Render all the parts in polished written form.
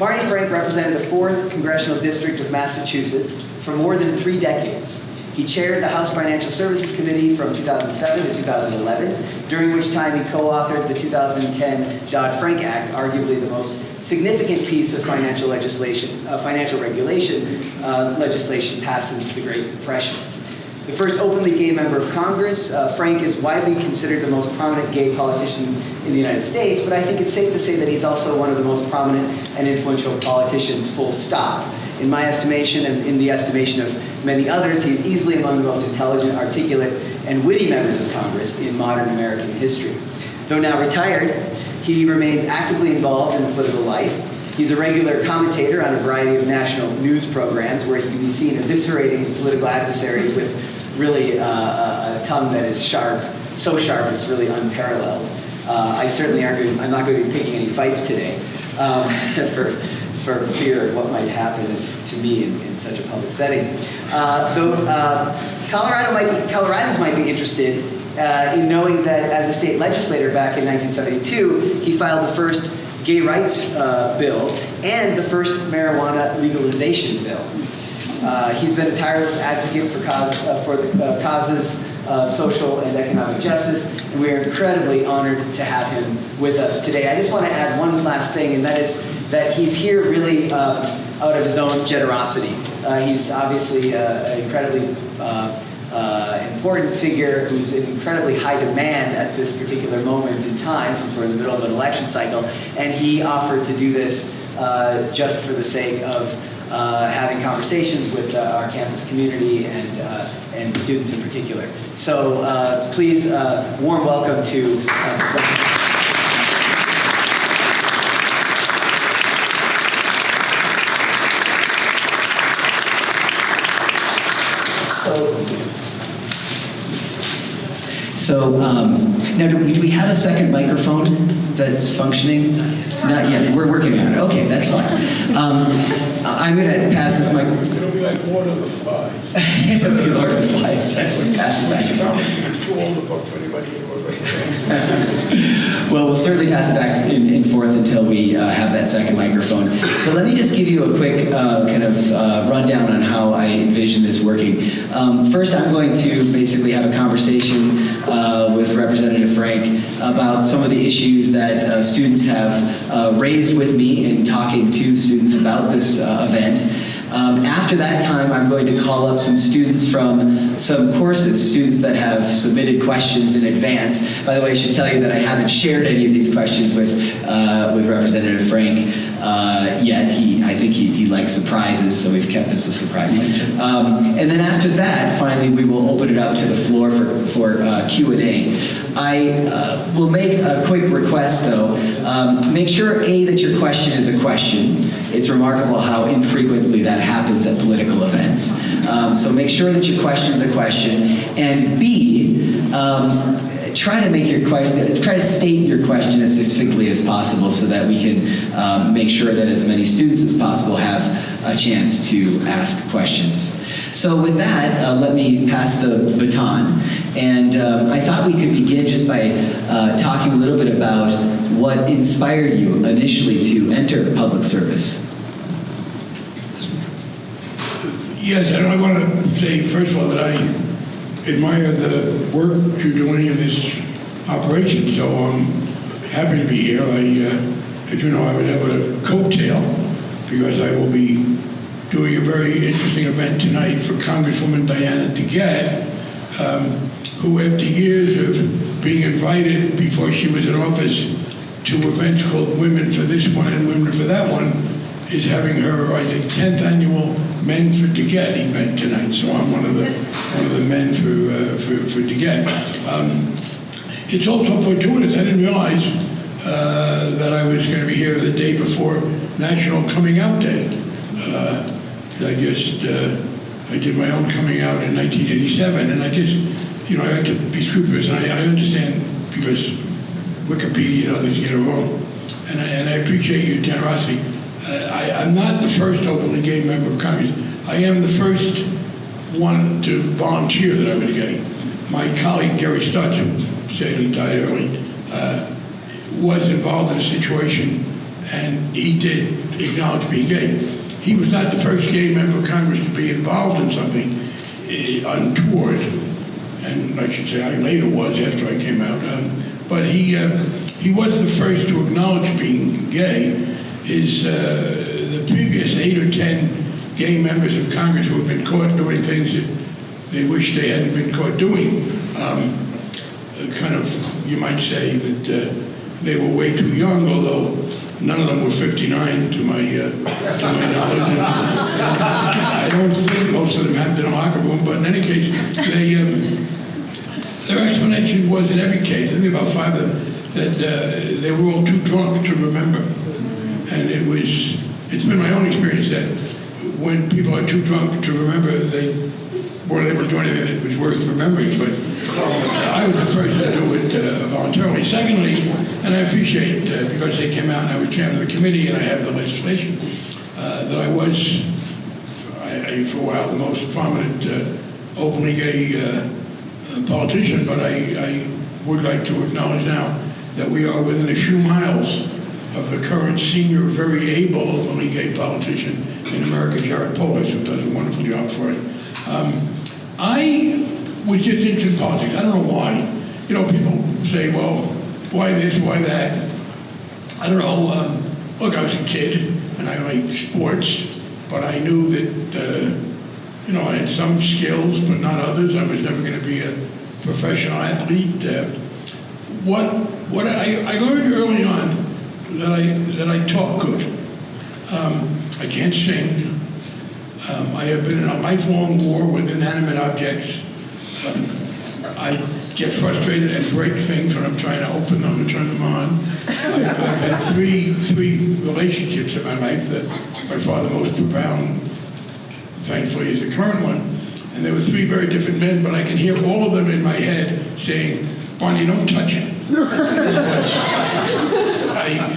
Barney Frank represented the 4th Congressional District of Massachusetts for more than 3 decades. He chaired the House Financial Services Committee from 2007 to 2011, during which time he co-authored the 2010 Dodd-Frank Act, arguably the most significant piece of financial regulation legislation passed since the Great Depression. The first openly gay member of Congress, Frank is widely considered the most prominent gay politician in the United States, but I think it's safe to say that he's also one of the most prominent and influential politicians, full stop. In my estimation, and in the estimation of many others, he's easily among the most intelligent, articulate, and witty members of Congress in modern American history. Though now retired, he remains actively involved in political life. He's a regular commentator on a variety of national news programs where he can be seen eviscerating his political adversaries with really a tongue that is sharp, so sharp it's really unparalleled. I'm not going to be picking any fights today for fear of what might happen to me in such a public setting. Though Coloradans might be interested in knowing that as a state legislator back in 1972, he filed the first gay rights bill and the first marijuana legalization bill. He's been a tireless advocate for the causes of social and economic justice, and we are incredibly honored to have him with us today. I just want to add one last thing, and that is that he's here really out of his own generosity. He's obviously an incredibly important figure who's in incredibly high demand at this particular moment in time, since we're in the middle of an election cycle, and he offered to do this just for the sake of having conversations with our campus community and students in particular. So please, warm welcome to now do we have a second microphone that's functioning? Not yet. We're working on it. Okay, that's fine. I'm going to pass this microphone. It'll be like Lord of the Flies. It'll be Lord of the Flies. We'll pass it back and forth. It's too old a book for anybody in Well, we'll certainly pass it back and forth until we have that second microphone. But let me just give you a quick rundown on how I envision this working. First, I'm going to basically have a conversation with Representative Frank about some of the issues that students have raised with me in talking to students about this event. After that time, I'm going to call up some students from some courses, students that have submitted questions in advance. By the way, I should tell you that I haven't shared any of these questions with Representative Frank yet. I think he likes surprises, so we've kept this a surprise. And then after that, finally, we will open it up to the floor for Q&A. I will make a quick request, though. Make sure, A, that your question is a question. It's remarkable how infrequently that happens at political events. So make sure that your question is a question. And B, try to state your question as succinctly as possible so that we can make sure that as many students as possible have a chance to ask questions. So with that, let me pass the baton. And I thought we could begin just by talking a little bit about what inspired you initially to enter public service. Yes, and I want to say, first of all, that I admire the work you're doing in this operation, so I'm happy to be here. As you know, I was able to coattail because I will be doing a very interesting event tonight for Congresswoman Diana DeGette, who after years of being invited before she was in office to events called Women for This One and Women for That One, is having her, I think, 10th annual Men for DeGette event tonight. So I'm one of the men for DeGette. It's also fortuitous. I didn't realize that I was going to be here the day before National Coming Out Day. I did my own coming out in 1987, and I had to be scrupulous, and I understand because Wikipedia and others get it wrong, and I appreciate your generosity. I'm not the first openly gay member of Congress. I am the first one to volunteer that I was gay. My colleague Gary Stutz, who sadly died early, was involved in a situation and he did acknowledge being gay. He was not the first gay member of Congress to be involved in something untoward, and I should say I later was after I came out. But he was the first to acknowledge being gay. The previous 8 or 10 gay members of Congress who have been caught doing things that they wish they hadn't been caught doing, kind of, you might say that they were way too young, although none of them were 59 to my knowledge. I don't think most of them have been in a locker room, but in any case, their explanation was in every case, I think about 5 of them, that they were all too drunk to remember. And it's been my own experience that when people are too drunk to remember, they weren't able to do anything that was worth remembering. But I was the first to do it voluntarily. Secondly, and I appreciate, because they came out and I was chairman of the committee and I have the legislation, that I was, for a while, the most prominent openly gay politician, but I would like to acknowledge now that we are within a few miles of the current senior, very able, openly gay politician in America, Jared Polis, who does a wonderful job for it. I was just interested in politics. I don't know why. You know, people say, well, why this, why that? I don't know. Look, I was a kid, and I liked sports, but I knew that, you know, I had some skills, but not others. I was never going to be a professional athlete. What I learned early on that I talk good. I can't sing. I have been in a lifelong war with inanimate objects. I get frustrated and break things when I'm trying to open them and turn them on. I've had three relationships in my life that by far the most profound, thankfully, is the current one. And there were 3 very different men, but I can hear all of them in my head saying, Barney, don't touch it.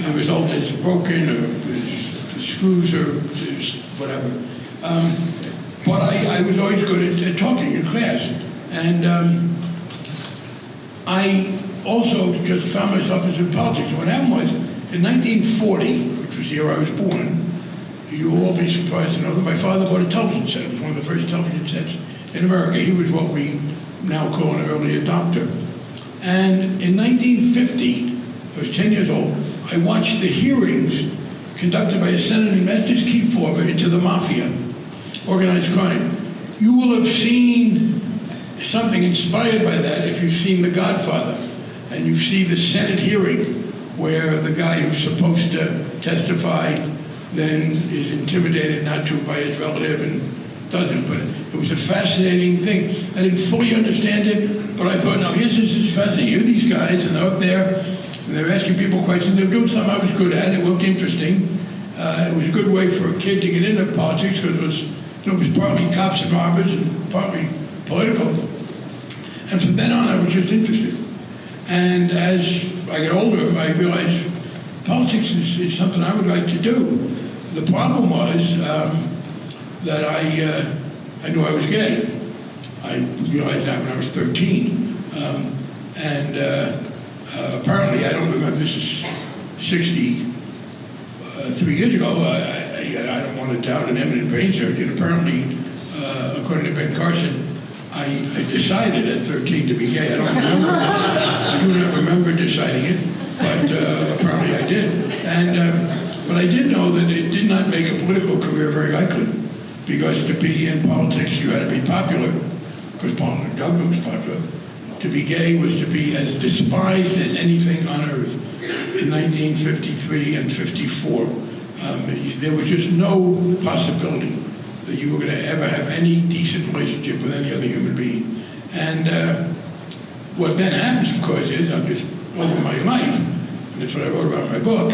The result is broken, or the screws, or whatever. But I was always good at talking in class. And I also just found myself in politics. And what happened was, in 1940, which was the year I was born, you will all be surprised to know that my father bought a television set. It was one of the first television sets in America. He was what we now call an early adopter. And in 1950, I was 10 years old, I watched the hearings conducted by a senator named Estes Kefauver into the mafia, organized crime. You will have seen something inspired by that if you've seen The Godfather, and you see the Senate hearing where the guy who's supposed to testify then is intimidated not to by his relative and doesn't. But it was a fascinating thing. I didn't fully understand it, but I thought, now this is fascinating. Here are these guys, and they're up there, and they're asking people questions. They were doing something I was good at. It looked interesting. It was a good way for a kid to get into politics because it was partly cops and robbers and partly political. And from then on, I was just interested. And as I get older, I realized politics is something I would like to do. The problem was that I knew I was gay. I realized that when I was 13. Apparently, I don't remember, this is 63 years ago, I don't want to doubt an eminent brain surgeon. Apparently, according to Ben Carson, I decided at 13 to be gay. I don't remember. I do not remember deciding it, but apparently I did. But I did know that it did not make a political career very likely, because to be in politics, you had to be popular, because Doug was popular. To be gay was to be as despised as anything on earth. In 1953 and 54, there was just no possibility that you were going to ever have any decent relationship with any other human being. And what then happens, of course, is I'm just over my life, and that's what I wrote about in my book.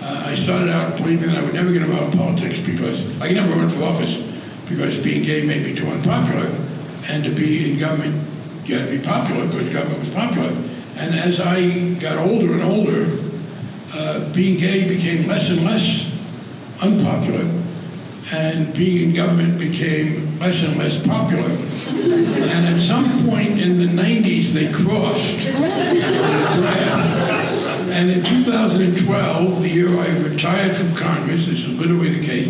I started out believing that I would never get involved in politics because I could never run for office because being gay made me too unpopular, and to be in government, you had to be popular because government was popular. And as I got older and older, being gay became less and less unpopular, and being in government became less and less popular. And at some point in the 90s, they crossed. And in 2012, the year I retired from Congress, this is literally the case,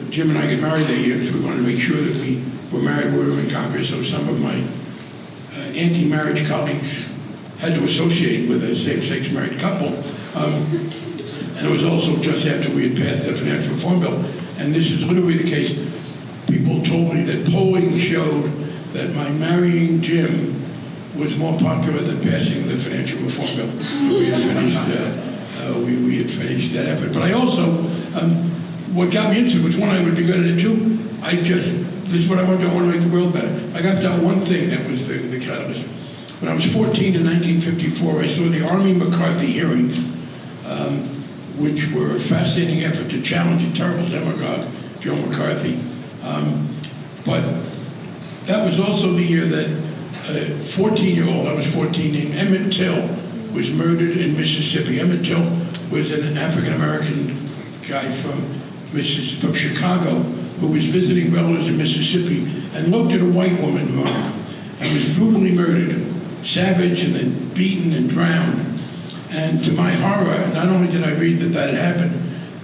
Jim and I got married that year because we wanted to make sure that we were married when we were in Congress, so some of my anti-marriage colleagues had to associate with a same-sex married couple. And it was also just after we had passed the financial reform bill. And this is literally the case. People told me that polling showed that my marrying Jim was more popular than passing the financial reform bill. We had finished that effort. But I also, what got me into it was one, I would be good at it too. This is what I want to do, I want to make the world better. I got down one thing that was the catalyst. When I was 14 in 1954, I saw the Army McCarthy hearings, which were a fascinating effort to challenge a terrible demagogue, Joe McCarthy. But that was also the year that a 14-year-old, I was 14, named Emmett Till was murdered in Mississippi. Emmett Till was an African-American guy from Chicago who was visiting relatives in Mississippi and looked at a white woman murdered and was brutally murdered, savage and then beaten and drowned. And to my horror, not only did I read that that had happened,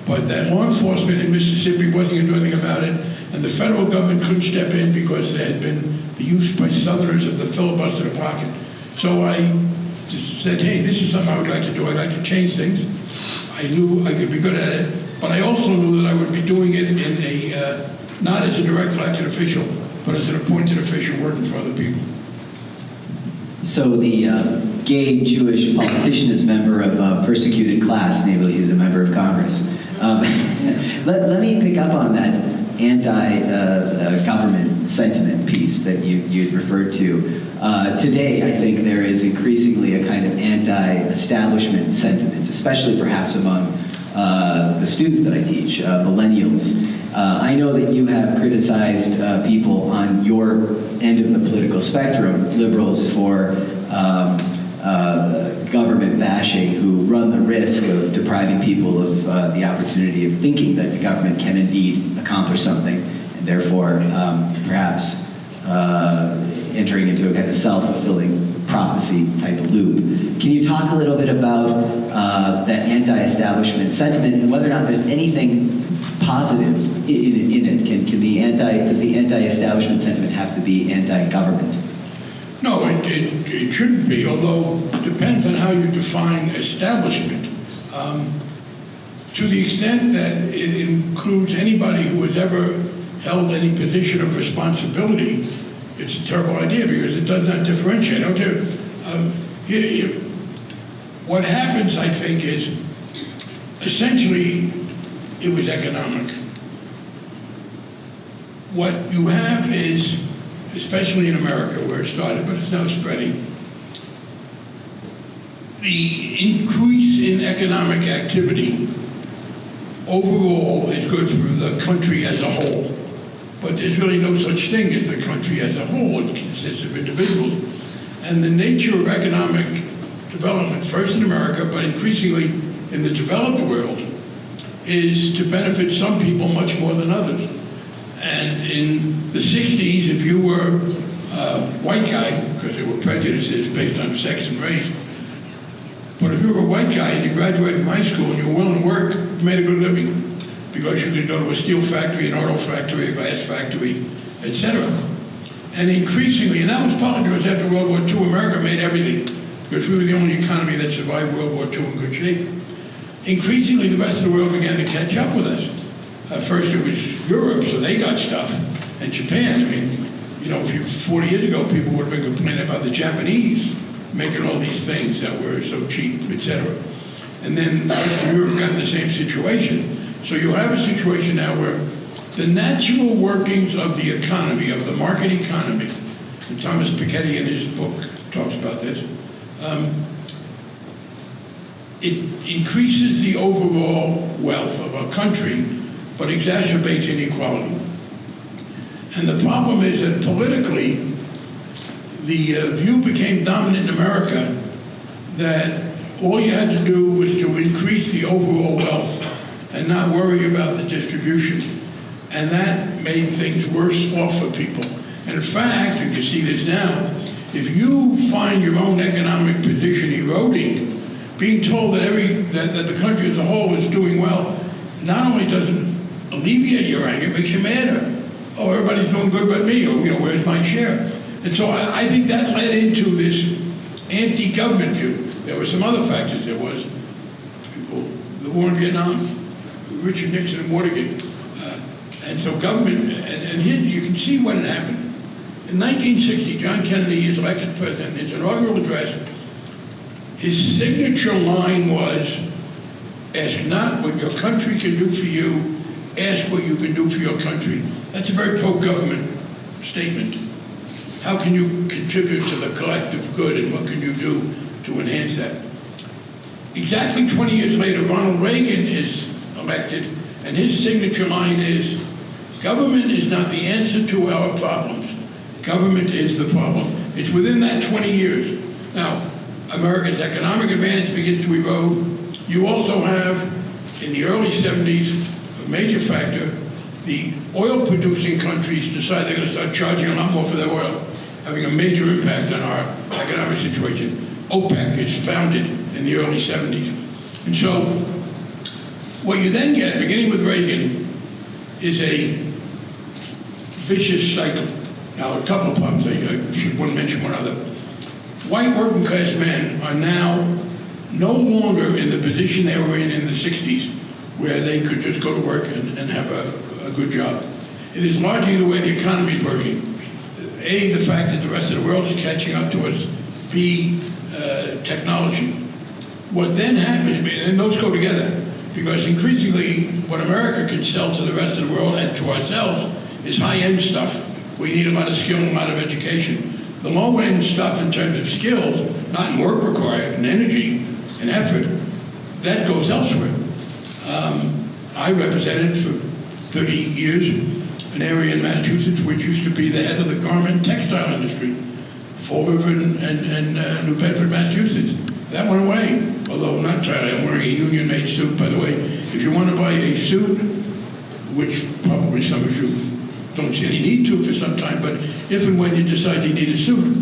but that law enforcement in Mississippi wasn't going to do anything about it, and the federal government couldn't step in because there had been the use by Southerners of the filibuster to pocket. So I just said, hey, this is something I would like to do. I'd like to change things. I knew I could be good at it, but I also knew that I would be doing it in a, not as a direct elected official, but as an appointed official working for other people. So the gay Jewish politician is a member of a persecuted class, namely he's a member of Congress. Let me pick up on that anti-government sentiment piece that you'd referred to. Today, I think there is increasingly a kind of anti-establishment sentiment, especially perhaps among the students that I teach, millennials. I know that you have criticized people on your end of the political spectrum, liberals, for government bashing, who run the risk of depriving people of the opportunity of thinking that the government can indeed accomplish something, and therefore perhaps entering into a kind of self-fulfilling prophecy type of loop. Can you talk a little bit about that anti-establishment sentiment and whether or not there's anything positive in it? Does the anti-establishment sentiment have to be anti-government? No, it shouldn't be, although it depends on how you define establishment. To the extent that it includes anybody who has ever held any position of responsibility, it's a terrible idea because it does not differentiate. I'll tell you, what happens, I think, is essentially it was economic. What you have is, especially in America where it started, but it's now spreading, the increase in economic activity overall is good for the country as a whole. But there's really no such thing as the country as a whole. It consists of individuals. And the nature of economic development, first in America, but increasingly in the developed world, is to benefit some people much more than others. And in the 60s, if you were a white guy, because there were prejudices based on sex and race, but if you were a white guy and you graduated from high school and you were willing to work, you made a good living because you could go to a steel factory, an auto factory, a glass factory, etc. And increasingly, and that was partly because after World War II, America made everything, because we were the only economy that survived World War II in good shape. Increasingly, the rest of the world began to catch up with us. First it was Europe, so they got stuff, and Japan. I mean, you know, 40 years ago, people would have been complaining about the Japanese making all these things that were so cheap, etc. And then the rest of Europe got in the same situation. So you have a situation now where the natural workings of the economy, of the market economy, and Thomas Piketty in his book talks about this, it increases the overall wealth of a country, but exacerbates inequality. And the problem is that politically, the view became dominant in America that all you had to do was to increase the overall wealth and not worry about the distribution. And that made things worse off for people. And in fact, and you see this now, if you find your own economic position eroding being told that the country as a whole is doing well, not only doesn't alleviate your anger, it makes you madder. Oh, everybody's doing good but me, or, where's my share? And so I think that led into this anti-government view. There were some other factors. There was the war in Vietnam, Richard Nixon and Watergate. And so government, and here you can see what had happened. In 1960, John Kennedy is elected president. His inaugural address, his signature line was, ask not what your country can do for you, ask what you can do for your country. That's a very pro-government statement. How can you contribute to the collective good, and what can you do to enhance that? Exactly 20 years later, Ronald Reagan is elected, and his signature line is, government is not the answer to our problems. Government is the problem. It's within that 20 years. Now, America's economic advance begins to erode. You also have, in the early 70s, a major factor, the oil-producing countries decide they're going to start charging a lot more for their oil, having a major impact on our economic situation. OPEC is founded in the early 70s. And so, what you then get, beginning with Reagan, is a vicious cycle. Now, a couple of problems, I should mention one other. White working class men are now no longer in the position they were in the 60s, where they could just go to work and have a good job. It is largely the way the economy is working. A, the fact that the rest of the world is catching up to us. B, technology. What then happens, and those go together, because increasingly what America can sell to the rest of the world and to ourselves is high-end stuff. We need a lot of skill and a lot of education. The low-end stuff in terms of skills, not in work required, and energy and effort, that goes elsewhere. I represented for 30 years an area in Massachusetts which used to be the head of the garment textile industry, Fall River and New Bedford, Massachusetts. That went away, although not entirely. I'm wearing a union-made suit, by the way. If you want to buy a suit, which probably some of you don't see any need to for some time, but if and when you decide you need a suit,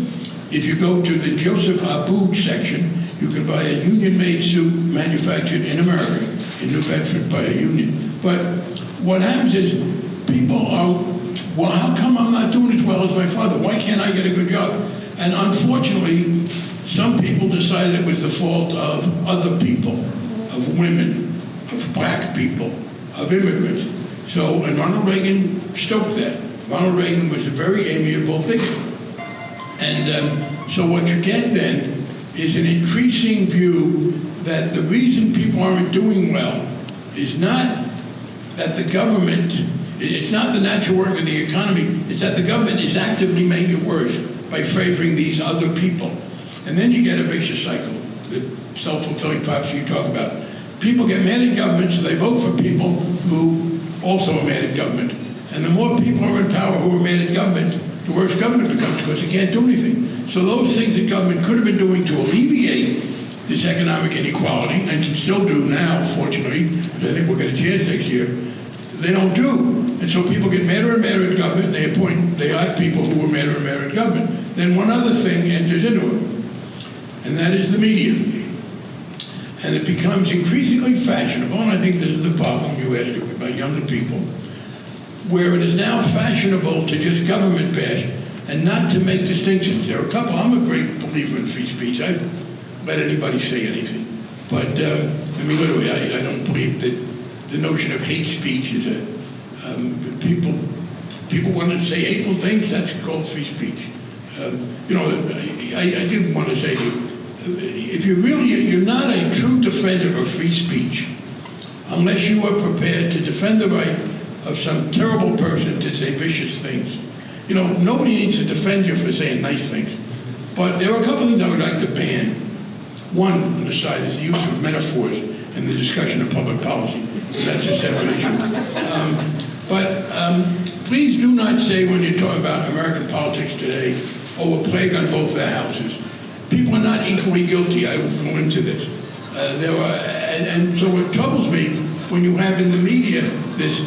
if you go to the Joseph Abboud section, you can buy a union-made suit manufactured in America, in New Bedford by a union. But what happens is people are, well, how come I'm not doing as well as my father? Why can't I get a good job? And unfortunately, some people decided it was the fault of other people, of women, of black people, of immigrants. So, and Ronald Reagan stoked that. Ronald Reagan was a very amiable figure. And so what you get then is an increasing view that the reason people aren't doing well is not that the government, it's not the natural work of the economy, it's that the government is actively making it worse by favoring these other people. And then you get a vicious cycle, the self-fulfilling prophecy you talk about. People get mad at government, so they vote for people who also are mad at government. And the more people are in power who are mad at government, the worse government becomes, because it can't do anything. So those things that government could have been doing to alleviate this economic inequality, and can still do now, fortunately, because I think we'll get a chance next year, they don't do. And so people get madder and madder at government, and they elect people who are madder and madder at government. Then one other thing enters into it, and that is the media. And it becomes increasingly fashionable, and I think this is the problem you ask about younger people, where it is now fashionable to just government bash and not to make distinctions. There are a couple, I'm a great believer in free speech. I let anybody say anything. But, I mean, literally, I don't believe that the notion of hate speech is people want to say hateful things, that's called free speech. I did want to say to you, if you're not a true defender of free speech unless you are prepared to defend the right of some terrible person to say vicious things. Nobody needs to defend you for saying nice things. But there are a couple of things I would like to ban. One, on the side, is the use of metaphors in the discussion of public policy. That's a separate issue. Please do not say when you talk about American politics today, oh, a plague on both their houses. People are not equally guilty. I will go into this. And so what troubles me when you have in the media this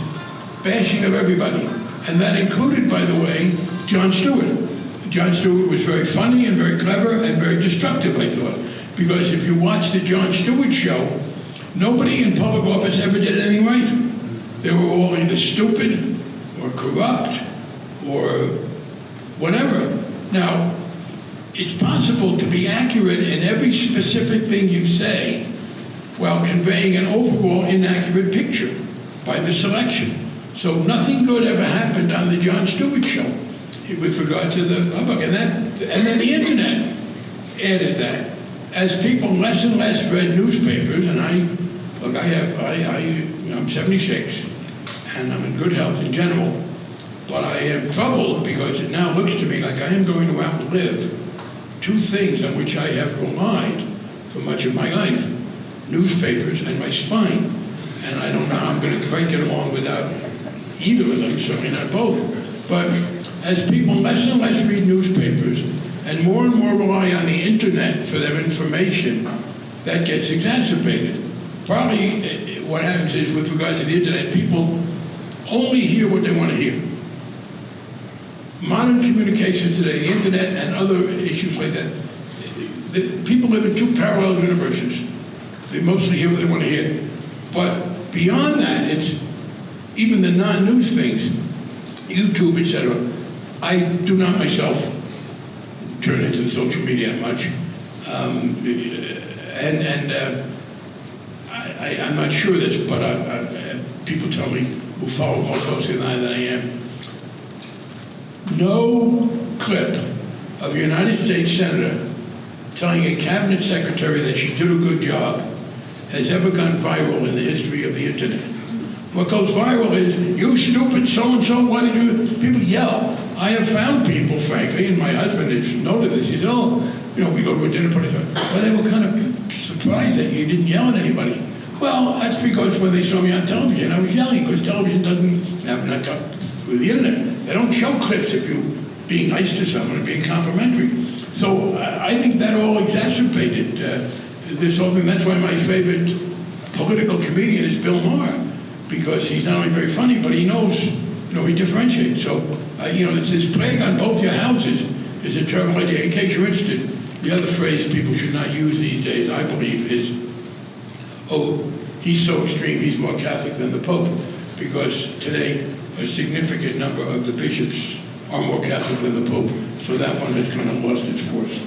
bashing of everybody, and that included, by the way, Jon Stewart. Jon Stewart was very funny and very clever and very destructive, I thought. Because if you watch the Jon Stewart show, nobody in public office ever did anything right. They were all either stupid or corrupt or whatever. Now, it's possible to be accurate in every specific thing you say while conveying an overall inaccurate picture by the selection. So nothing good ever happened on the Jon Stewart show with regard to the public. And then the internet added that. As people less and less read newspapers, and I'm 76, and I'm in good health in general, but I am troubled because it now looks to me like I am going to outlive two things on which I have relied for much of my life: newspapers and my spine. And I don't know how I'm going to quite get along without either of them, certainly not both. But as people less and less read newspapers and more rely on the internet for their information, that gets exacerbated. Partly what happens is, with regard to the internet, people only hear what they want to hear. Modern communications today, the internet and other issues like that, people live in two parallel universes. They mostly hear what they want to hear. But beyond that, it's even the non-news things, YouTube, etc. I do not myself turn into social media much. I'm not sure of this, but people tell me who follow more closely than I am. No clip of a United States Senator telling a cabinet secretary that she did a good job has ever gone viral in the history of the internet. What goes viral is, "You stupid so-and-so, why did you..." People yell. I have found people, frankly, and my husband has noted this, he said, "Oh, we go to a dinner party." Well, they were kind of surprised that you didn't yell at anybody. Well, that's because when they saw me on television, I was yelling, because television doesn't have with the internet. They don't show clips of you being nice to someone and being complimentary. So I think that all exacerbated this whole thing. That's why my favorite political comedian is Bill Maher, because he's not only very funny, but he knows, he differentiates. So, it's this plague on both your houses is a terrible idea. In case you're interested, the other phrase people should not use these days, I believe, is, "Oh, he's so extreme, he's more Catholic than the Pope," because today a significant number of the bishops are more Catholic than the Pope. So that one has kind of lost its force.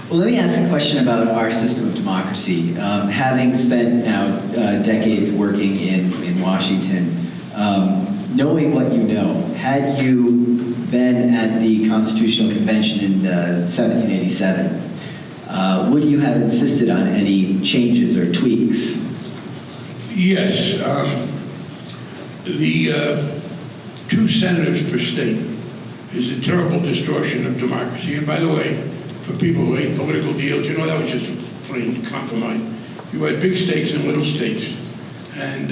Well, let me ask a question about our system of democracy. Having spent now decades working in Washington, knowing what you know, had you been at the Constitutional Convention in 1787, would you have insisted on any changes or tweaks? Yes. The 2 senators per state is a terrible distortion of democracy. And by the way, for people who hate political deals, that was just a plain compromise. You had big states and little states. And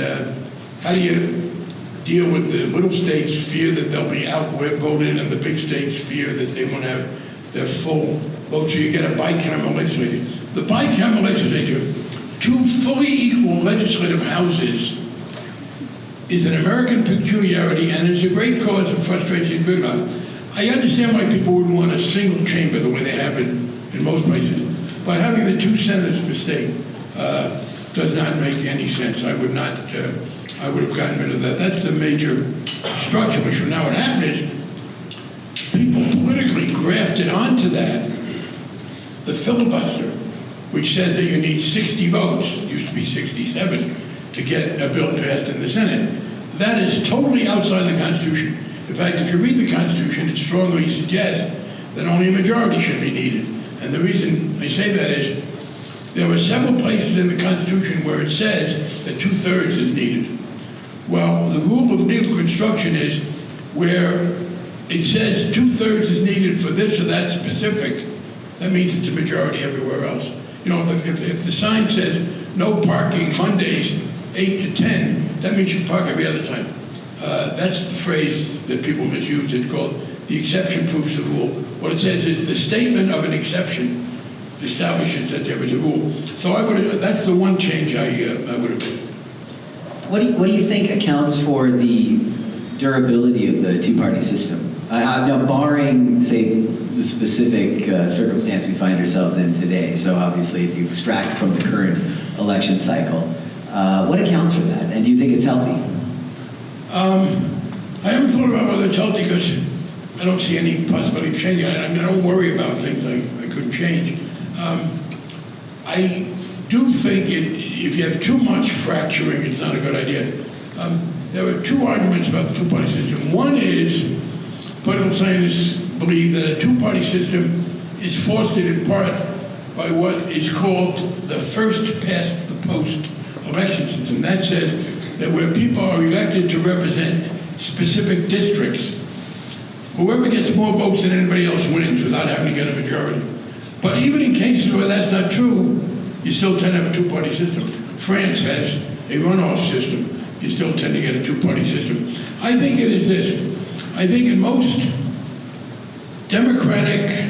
how do you deal with the little states' fear that they'll be outvoted and the big states' fear that they won't have their full vote? So you get a bicameral legislature. The bicameral legislature, 2 fully equal legislative houses, is an American peculiarity, and is a great cause of frustration and good. I understand why people wouldn't want a single chamber the way they have it in most places, but having the 2 senators per state does not make any sense. I would have gotten rid of that. That's the major structural issue. Now what happened is, people politically grafted onto that the filibuster, which says that you need 60 votes, it used to be 67, to get a bill passed in the Senate. That is totally outside the Constitution. In fact, if you read the Constitution, it strongly suggests that only a majority should be needed. And the reason I say that is, there were several places in the Constitution where it says that 2/3 is needed. Well, the rule of legal construction is where it says 2/3 is needed for this or that specific, that means it's a majority everywhere else. If the sign says no parking Mondays 8 to 10, that means you can park every other time. That's the phrase that people misuse. It's called the exception proves the rule. What it says is the statement of an exception establishes that there is a rule. So that's the one change I would have made. What do you think accounts for the durability of the 2-party system? Now, barring, say, the specific circumstance we find ourselves in today, so obviously if you extract from the current election cycle, what accounts for that? And do you think it's healthy? I haven't thought about whether it's healthy because I don't see any possibility of changing it. I mean, I don't worry about things I couldn't change. I do think if you have too much fracturing, it's not a good idea. There are two arguments about the two-party system. One is political scientists believe that a two-party system is fostered in part by what is called the first-past-the-post election system. That says that where people are elected to represent specific districts, whoever gets more votes than anybody else wins without having to get a majority. But even in cases where that's not true, you still tend to have a two-party system. France has a runoff system. You still tend to get a two-party system. I think it is this. I think in most democratic,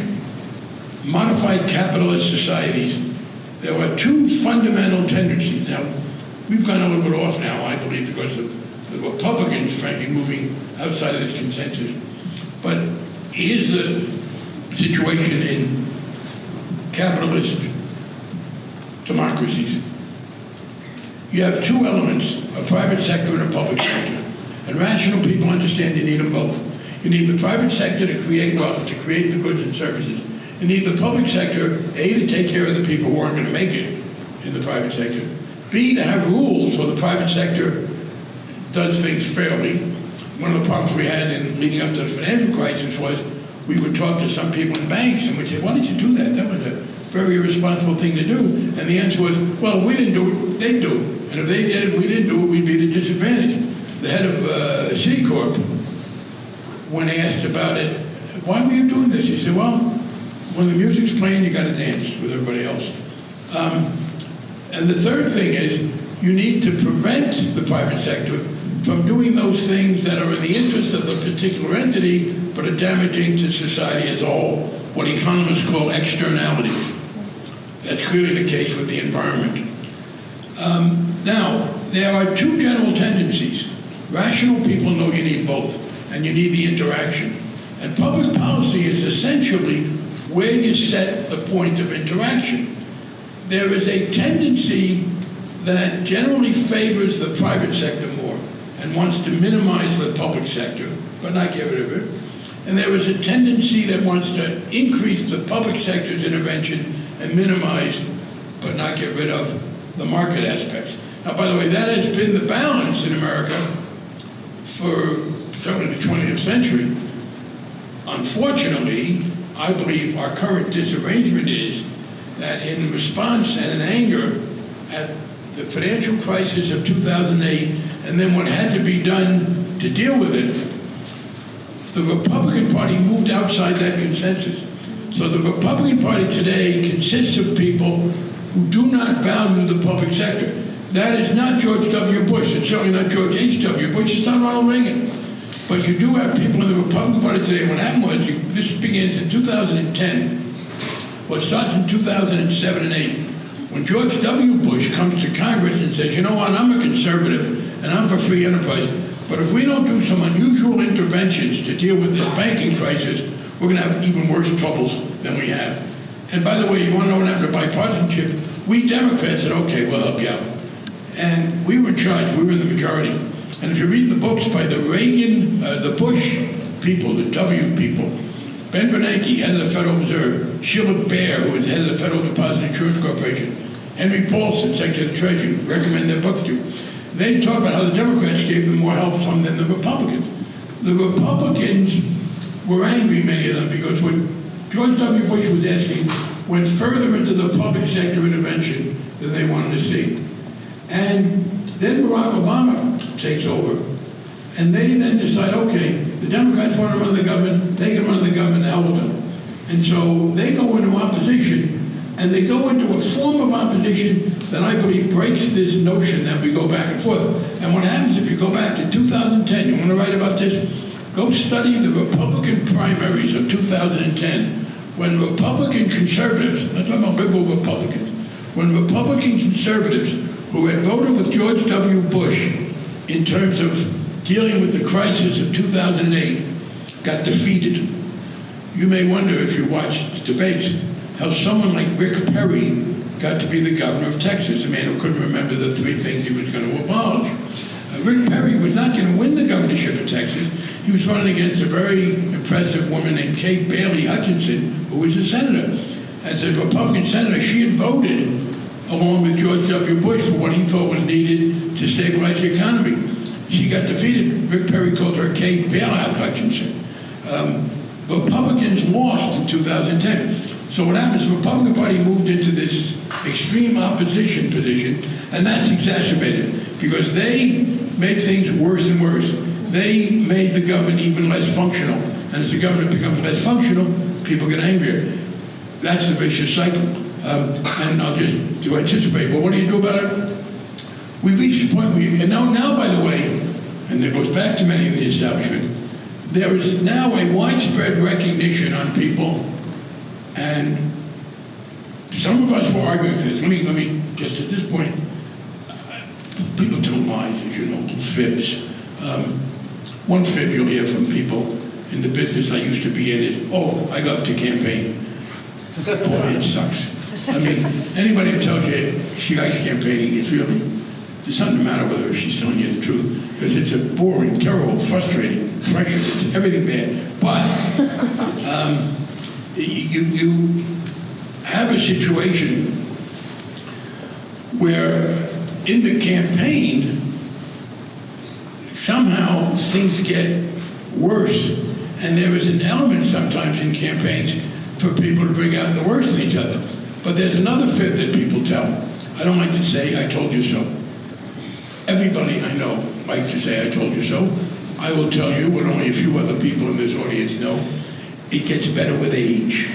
modified capitalist societies, there are two fundamental tendencies. Now, we've gone a little bit off now, I believe, because of the Republicans, frankly, moving outside of this consensus. But here's the situation in capitalist democracies. You have two elements, a private sector and a public sector. And rational people understand you need them both. You need the private sector to create wealth, to create the goods and services. You need the public sector, A, to take care of the people who aren't going to make it in the private sector. B, to have rules so the private sector does things fairly. One of the problems we had in leading up to the financial crisis was we would talk to some people in banks and we'd say, why did you do that? That was a very irresponsible thing to do. And the answer was, well, if we didn't do it, they'd do it. And if they did it and we didn't do it, we'd be at a disadvantage. The head of Citicorp, when asked about it, why were you doing this? He said, well, when the music's playing, you got to dance with everybody else. And the third thing is, you need to prevent the private sector from doing those things that are in the interest of the particular entity, but are damaging to society as a whole, what economists call externalities. That's clearly the case with the environment. Now, there are two general tendencies. Rational people know you need both, and you need the interaction. And public policy is essentially where you set the point of interaction. There is a tendency that generally favors the private sector more and wants to minimize the public sector, but not get rid of it. And there is a tendency that wants to increase the public sector's intervention and minimize, but not get rid of, the market aspects. Now, by the way, that has been the balance in America for certainly the 20th century. Unfortunately, I believe our current disarrangement is that in response and in anger at the financial crisis of 2008, and then what had to be done to deal with it, the Republican Party moved outside that consensus. So the Republican Party today consists of people who do not value the public sector. That is not George W. Bush. It's certainly not George H.W. Bush. It's not Ronald Reagan. But you do have people in the Republican Party today. What happened was, this begins in 2010. What starts in 2007 and 8. When George W. Bush comes to Congress and says, you know what, I'm a conservative and I'm for free enterprise, but if we don't do some unusual interventions to deal with this banking crisis, we're going to have even worse troubles than we have. And by the way, you want to know what happened to bipartisanship? We Democrats said, okay, we'll help you out. And we were in charge, we were in the majority. And if you read the books by the Reagan, the Bush people, the W people, Ben Bernanke, head of the Federal Reserve, Sheila Bair, who was head of the Federal Deposit Insurance Corporation, Henry Paulson, Secretary of the Treasury, recommend their books to you. They talk about how the Democrats gave them more help some than the Republicans. The Republicans were angry, many of them, because what George W. Bush was asking went further into the public sector intervention than they wanted to see. And then Barack Obama takes over, and they then decide, okay, the Democrats want to run the government, they can run the government, hell with them. And so they go into opposition, and they go into a form of opposition that I believe breaks this notion that we go back and forth. And what happens if you go back to 2010, you want to write about this? Go study the Republican primaries of 2010, when Republican conservatives, I'm talking about liberal Republicans, when Republican conservatives who had voted with George W. Bush in terms of dealing with the crisis of 2008, got defeated. You may wonder if you watched debates how someone like Rick Perry got to be the governor of Texas, a man who couldn't remember the 3 things he was going to abolish. Rick Perry was not going to win the governorship of Texas. He was running against a very impressive woman named Kate Bailey Hutchinson, who was a senator. As a Republican senator, she had voted along with George W. Bush for what he thought was needed to stabilize the economy. She got defeated. Rick Perry called her Kate Bailout Hutchinson. Republicans lost in 2010. So what happened is the Republican Party moved into this extreme opposition position, and that's exacerbated because they made things worse and worse. They made the government even less functional. And as the government becomes less functional, people get angrier. That's the vicious cycle. And I'll just to anticipate, well, what do you do about it? We reached a point where, and now, by the way, and it goes back to many in the establishment, there is now a widespread recognition on people, and some of us were arguing for this. Let me just at this point, people tell lies, as you know, fibs. One fib you'll hear from people in the business I used to be in is, oh, I love to campaign. Boy, it sucks. I mean, anybody who tells you she likes campaigning is really, there's something the matter with her if she's telling you the truth. Because it's a boring, terrible, frustrating, precious, it's everything bad. But you have a situation where in the campaign, somehow things get worse. And there is an element sometimes in campaigns for people to bring out the worst in each other. But there's another fib that people tell. I don't like to say, I told you so. Everybody I know likes to say, I told you so. I will tell you what only a few other people in this audience know. It gets better with age.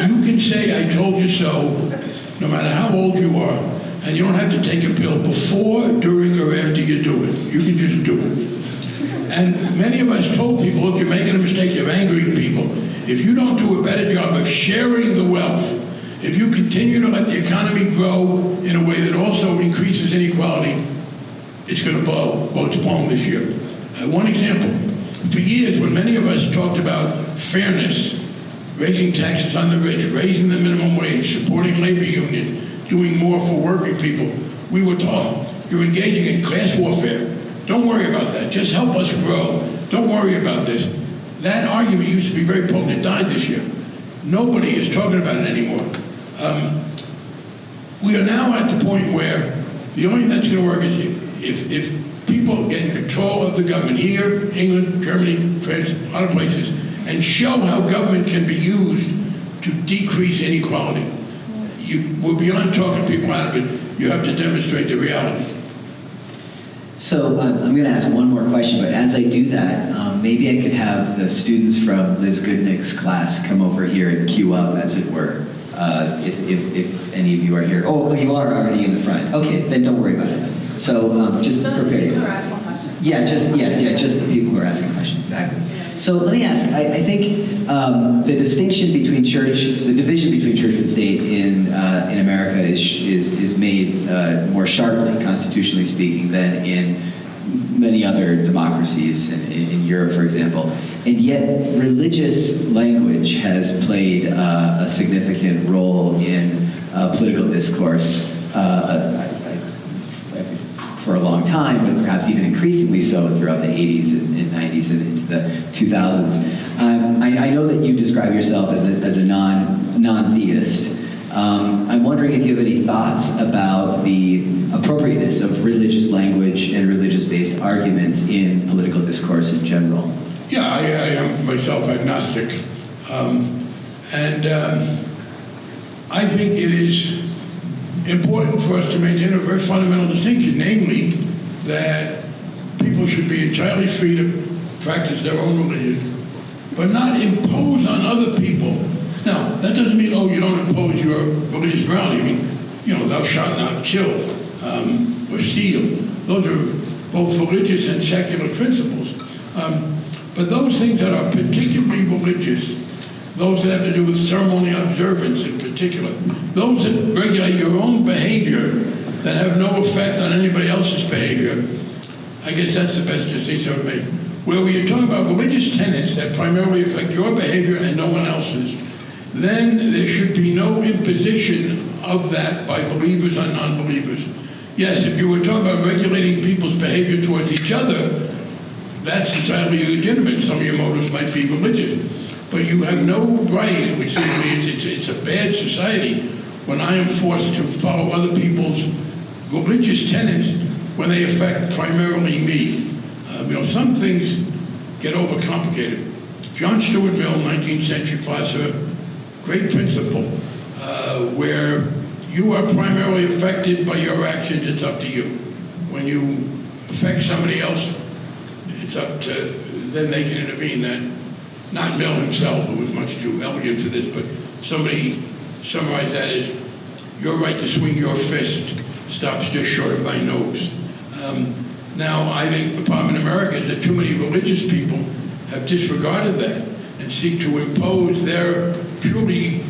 You can say, I told you so, no matter how old you are, and you don't have to take a pill before, during, or after you do it. You can just do it. And many of us told people, look, you're making a mistake, you're angering people. If you don't do a better job of sharing the wealth, if you continue to let the economy grow in a way that also increases inequality, it's going to blow. Well, it's blown this year. One example, for years when many of us talked about fairness, raising taxes on the rich, raising the minimum wage, supporting labor unions, doing more for working people, we were told, you're engaging in class warfare. Don't worry about that. Just help us grow. Don't worry about this. That argument used to be very potent. It died this year. Nobody is talking about it anymore. We are now at the point where the only thing that's going to work is if people get in control of the government here, England, Germany, France, other places, and show how government can be used to decrease inequality. We're beyond talking people out of it. You have to demonstrate the reality. So I'm going to ask one more question, but as I do that, maybe I could have the students from Liz Goodnick's class come over here and queue up, as it were, if any of you are here. Oh, you are already in the front. Okay, then don't worry about it. So just prepare yourself. Yeah, just the people who are asking questions, exactly. So let me ask, I think the distinction between church, the division between church and state in America is made more sharply, constitutionally speaking, than in many other democracies, in Europe, for example. And yet, religious language has played a significant role in political discourse for a long time, but perhaps even increasingly so throughout the 80s and 90s and into the 2000s. I know that you describe yourself as a non-theist. I'm wondering if you have any thoughts about the appropriateness of religious language and religious-based arguments in political discourse in general. Yeah, I am myself agnostic. I think it is important for us to maintain a very fundamental distinction, namely that people should be entirely free to practice their own religion, but not impose on other people. Now, that doesn't mean, oh, you don't impose your religious morality. I mean, thou shalt not kill or steal. Those are both religious and secular principles. But those things that are particularly religious, those that have to do with ceremonial observance in particular, those that regulate your own behavior that have no effect on anybody else's behavior, I guess that's the best distinction I would make. where we are talking about religious tenets that primarily affect your behavior and no one else's, then there should be no imposition of that by believers on non-believers. Yes, if you were talking about regulating people's behavior towards each other, that's entirely legitimate. Some of your motives might be religious. But you have no right, it would seem to me, it's a bad society when I am forced to follow other people's religious tenets when they affect primarily me. Some things get overcomplicated. John Stuart Mill, 19th century philosopher, great principle, where you are primarily affected by your actions, it's up to you. When you affect somebody else, it's up to, then they can intervene. That, not Mill himself, who was much too elegant for this, but somebody summarized that as, your right to swing your fist stops just short of my nose. Now, I think the problem in America is that too many religious people have disregarded that and seek to impose their purely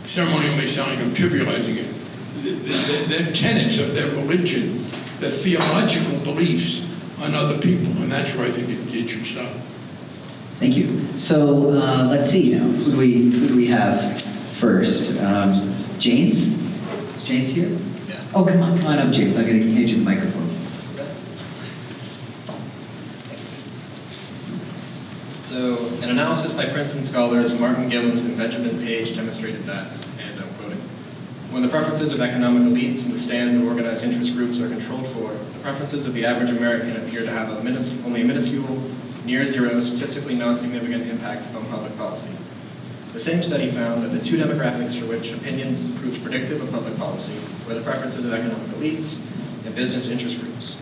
ceremonial, may sound like I'm trivializing it, their tenets of their religion, their theological beliefs on other people, and that's where I think it should stop. Thank you. So let's see now. Who do we have first? James? Is James here? Yeah. Oh, come on up, James. I'm going to hand you the microphone. So, an analysis by Princeton scholars Martin Gillens and Benjamin Page demonstrated that, and I'm quoting, when the preferences of economic elites and the stands of organized interest groups are controlled for, the preferences of the average American appear to have only a minuscule, near zero, statistically non-significant impact on public policy. The same study found that the two demographics for which opinion proved predictive of public policy were the preferences of economic elites and business interest groups.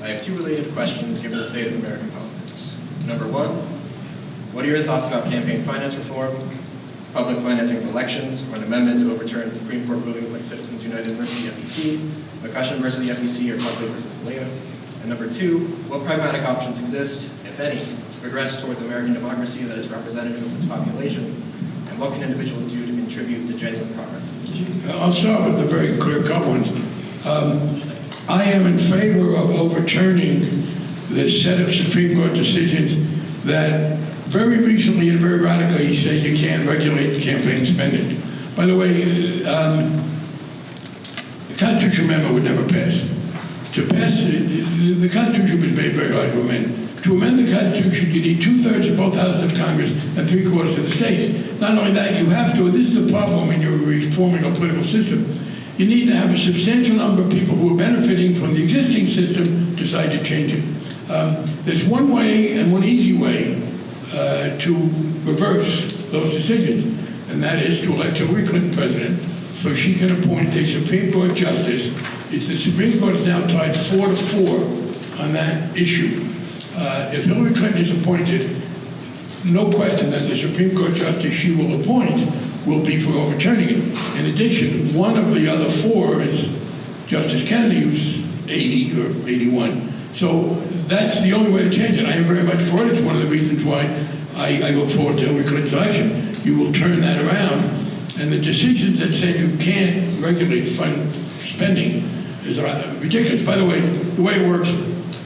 I have two related questions given the state of American politics. Number one, what are your thoughts about campaign finance reform, public financing of elections, or an amendment to overturn Supreme Court rulings like Citizens United versus the FEC, McCutcheon versus the FEC, or Buckley versus Valeo? And number two, what pragmatic options exist, if any, to progress towards American democracy that is representative of its population, and what can individuals do to contribute to genuine progress in this issue? I'll start with the very clear-cut ones. I am in favor of overturning the set of Supreme Court decisions that very recently and very radically say you can't regulate campaign spending. By the way, the Constitution Amendment would never pass. To pass, the Constitution was made very hard to amend. To amend the Constitution, you need 2/3 of both houses of Congress and 3/4 of the states. Not only that, you have to, this is the problem when you're reforming a political system, you need to have a substantial number of people who are benefiting from the existing system decide to change it. There's one way and one easy way to reverse those decisions, and that is to elect Hillary Clinton president so she can appoint a Supreme Court justice. It's the Supreme Court is now tied 4-4 on that issue. If Hillary Clinton is appointed, no question that the Supreme Court justice she will appoint will be for overturning it. In addition, one of the other four is Justice Kennedy, who's 80 or 81. So that's the only way to change it. I am very much for it. It's one of the reasons why I look forward to Hillary Clinton's election. You will turn that around. And the decisions that say you can't regulate fund spending is ridiculous. By the way it works,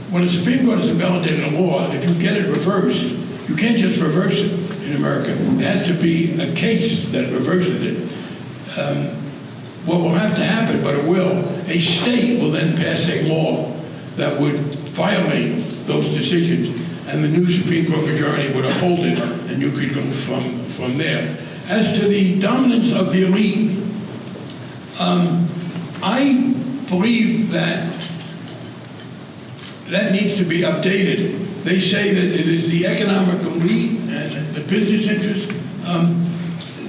when the Supreme Court has invalidated a law, if you get it reversed, you can't just reverse it in America. There has to be a case that reverses it. What will have to happen, but it will, a state will then pass a law that would violate those decisions, and the new Supreme Court majority would uphold it, and you could go from there. As to the dominance of the elite, I believe that needs to be updated. They say that it is the economic elite and the business interests.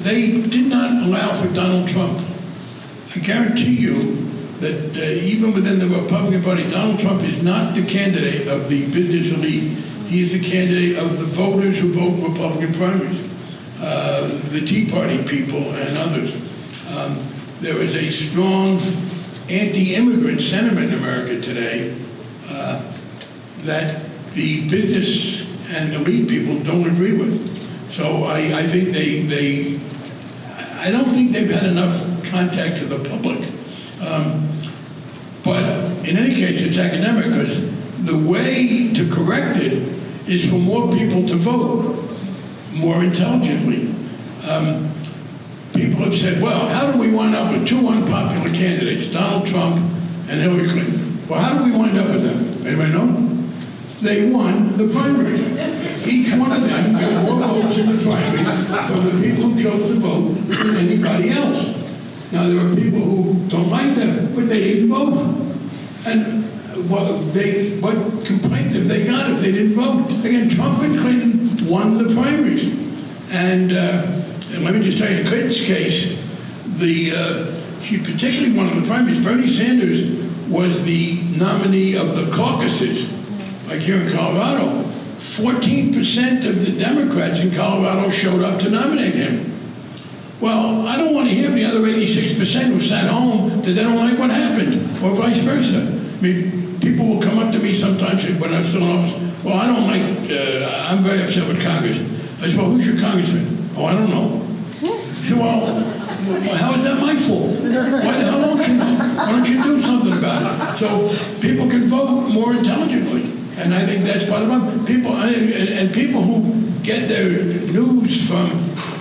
They did not allow for Donald Trump. I guarantee you that even within the Republican Party, Donald Trump is not the candidate of the business elite. He is the candidate of the voters who vote in Republican primaries, the Tea Party people and others. There is a strong anti-immigrant sentiment in America today that the business and elite people don't agree with. So I think I don't think they've had enough contact to the public. But in any case, it's academic, because the way to correct it is for more people to vote more intelligently. People have said, well, how do we wind up with two unpopular candidates, Donald Trump and Hillary Clinton? Well, how do we wind up with them? Anybody know? They won the primary. Each one of them got more votes in the primary from the people who chose to vote than anybody else. Now, there are people who don't like them, but they didn't vote. And what complaint have they got if they didn't vote? Again, Trump and Clinton won the primaries. And let me just tell you, in Clinton's case, she particularly won the primaries. Bernie Sanders was the nominee of the caucuses, like here in Colorado. 14% of the Democrats in Colorado showed up to nominate him. Well, I don't want to hear from the other 86% who sat home that they don't like what happened, or vice versa. I mean, people will come up to me sometimes when I'm still in office. Well, I don't like, I'm very upset with Congress. I said, well, who's your congressman? Oh, I don't know. I said, well, how is that my fault? Why the hell don't you know? Why don't you do something about it? So people can vote more intelligently. And I think that's part of it. People, and people who get their news from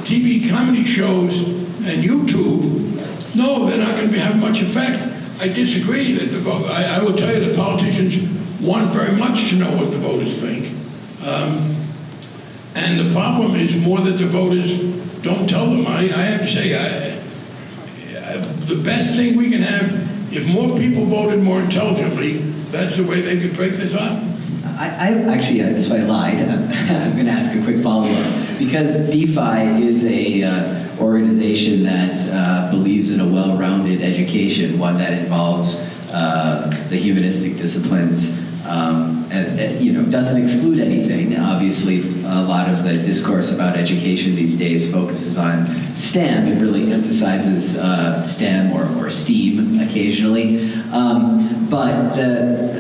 TV comedy shows and YouTube, no, they're not going to have much effect. I disagree that the vote, I will tell you that politicians want very much to know what the voters think. And the problem is more that the voters don't tell them. I have to say, the best thing we can have, if more people voted more intelligently, that's the way they could break this up. I actually, so I lied. I'm going to ask a quick follow-up. Because DeFi is a organization that believes in a well-rounded education, one that involves the humanistic disciplines, and doesn't exclude anything. Obviously, a lot of the discourse about education these days focuses on STEM. It really emphasizes STEM or STEAM occasionally. But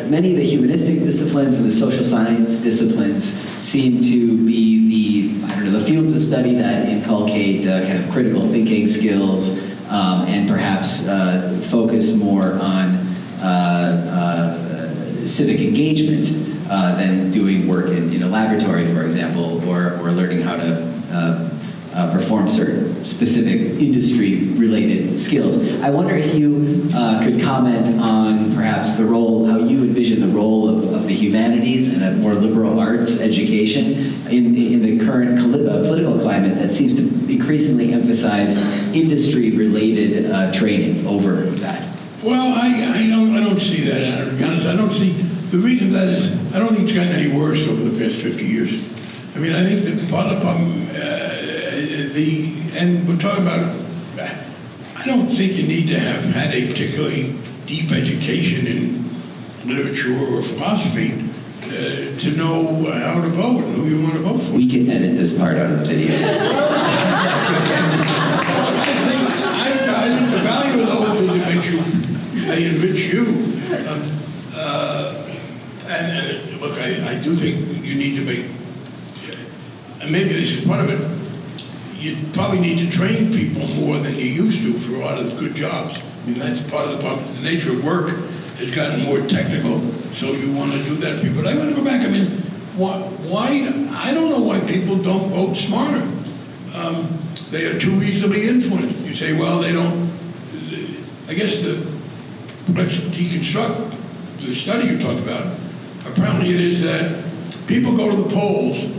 many of the humanistic disciplines and the social science disciplines seem to be the fields of study that inculcate kind of critical thinking skills and perhaps focus more on civic engagement than doing work in a laboratory, for example, or learning how to perform certain specific industry-related skills. I wonder if you could comment on perhaps the role, how you envision the role of the humanities and a more liberal arts education in the current political climate that seems to increasingly emphasize industry-related training over that. Well, I don't see that, to be honest. I don't see, the reason for that is, I don't think it's gotten any worse over the past 50 years. I mean, I think that part of the problem, and we're talking about, I don't think you need to have had a particularly deep education in literature or philosophy to know how to vote and who you want to vote for. We can edit this part out of the video. I think the value of those is it makes you, they enrich you. And look, I do think you need to make, and maybe this is part of it, you probably need to train people more than you used to for a lot of the good jobs. I mean, that's part of the problem. The nature of work has gotten more technical, so you want to do that. But I want to go back. I mean, why? I don't know why people don't vote smarter. They are too easily influenced. You say, well, they don't. I guess let's deconstruct the study you talked about. Apparently, it is that people go to the polls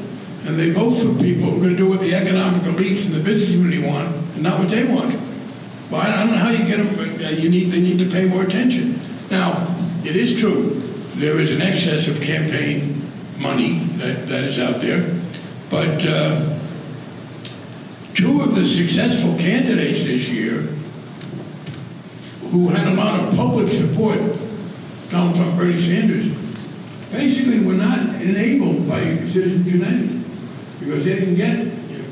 and they vote for people who are going to do what the economic elites and the business community want, and not what they want. Well, I don't know how you get them. They need to pay more attention. Now, it is true. There is an excess of campaign money that is out there, but two of the successful candidates this year who had a lot of public support, Donald Trump, Bernie Sanders, basically were not enabled by citizen genetics because they didn't get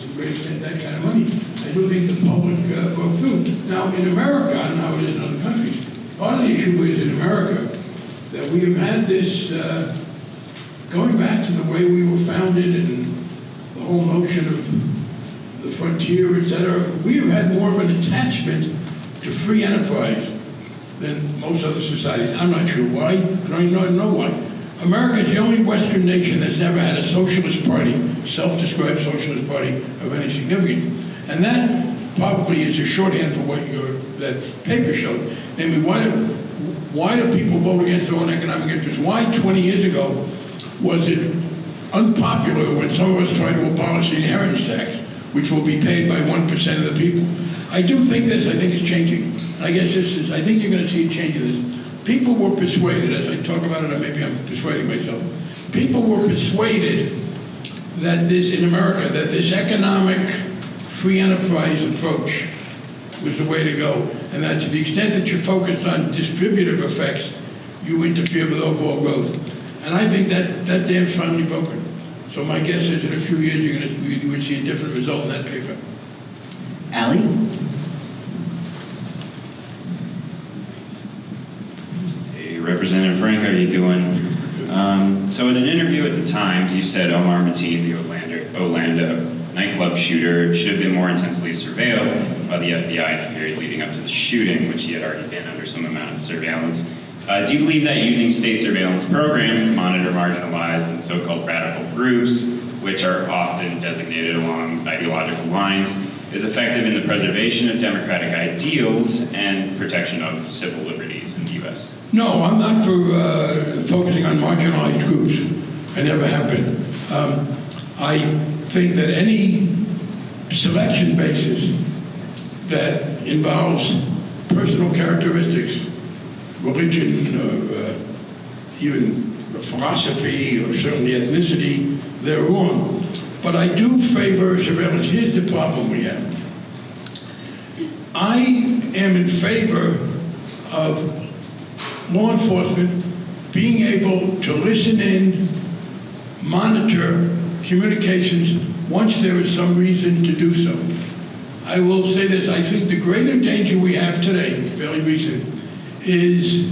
to raise that kind of money. I do think the public broke through. Now, in America, and now it is in other countries, part of the issue is in America that we have had this, going back to the way we were founded and the whole notion of the frontier, et cetera, we have had more of an attachment to free enterprise than most other societies. I'm not sure why. I don't even know why. America is the only Western nation that's never had a socialist party, self-described socialist party of any significance. And that probably is a shorthand for what that paper showed. Namely, why do people vote against their own economic interests? Why 20 years ago was it unpopular when some of us tried to abolish the inheritance tax, which will be paid by 1% of the people? I do think this. I think it's changing. I guess I think you're going to see a change in this. People were persuaded, as I talk about it, or maybe I'm persuading myself, people were persuaded that in America, that this economic free enterprise approach was the way to go, and that to the extent that you're focused on distributive effects, you interfere with overall growth. And I think that dam's finally broken. So my guess is in a few years you would see a different result in that paper. Allie? Representative Frank, how are you doing? So in an interview at the Times, you said Omar Mateen, the Orlando nightclub shooter, should have been more intensely surveilled by the FBI in the period leading up to the shooting, which he had already been under some amount of surveillance. Do you believe that using state surveillance programs to monitor marginalized and so-called radical groups, which are often designated along ideological lines, is effective in the preservation of democratic ideals and protection of civil liberties in the U.S.? No, I'm not for focusing on marginalized groups. I never have been. I think that any selection basis that involves personal characteristics, religion, or even philosophy, or certainly ethnicity, they're wrong. But I do favor surveillance. Here's the problem we have. I am in favor of law enforcement being able to listen in, monitor communications once there is some reason to do so. I will say this, I think the greater danger we have today, fairly recent, is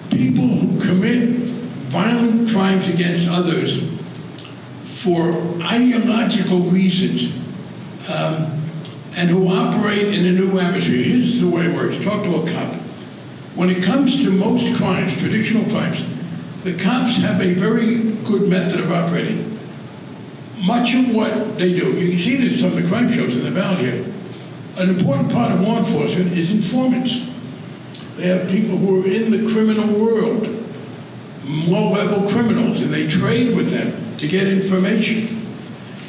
people who commit violent crimes against others for ideological reasons, and who operate in a new atmosphere. Here's the way it works. Talk to a cop. When it comes to most crimes, traditional crimes, the cops have a very good method of operating. Much of what they do, you can see this in some of the crime shows in the Valley here, an important part of law enforcement is informants. They have people who are in the criminal world, low-level criminals, and they trade with them to get information.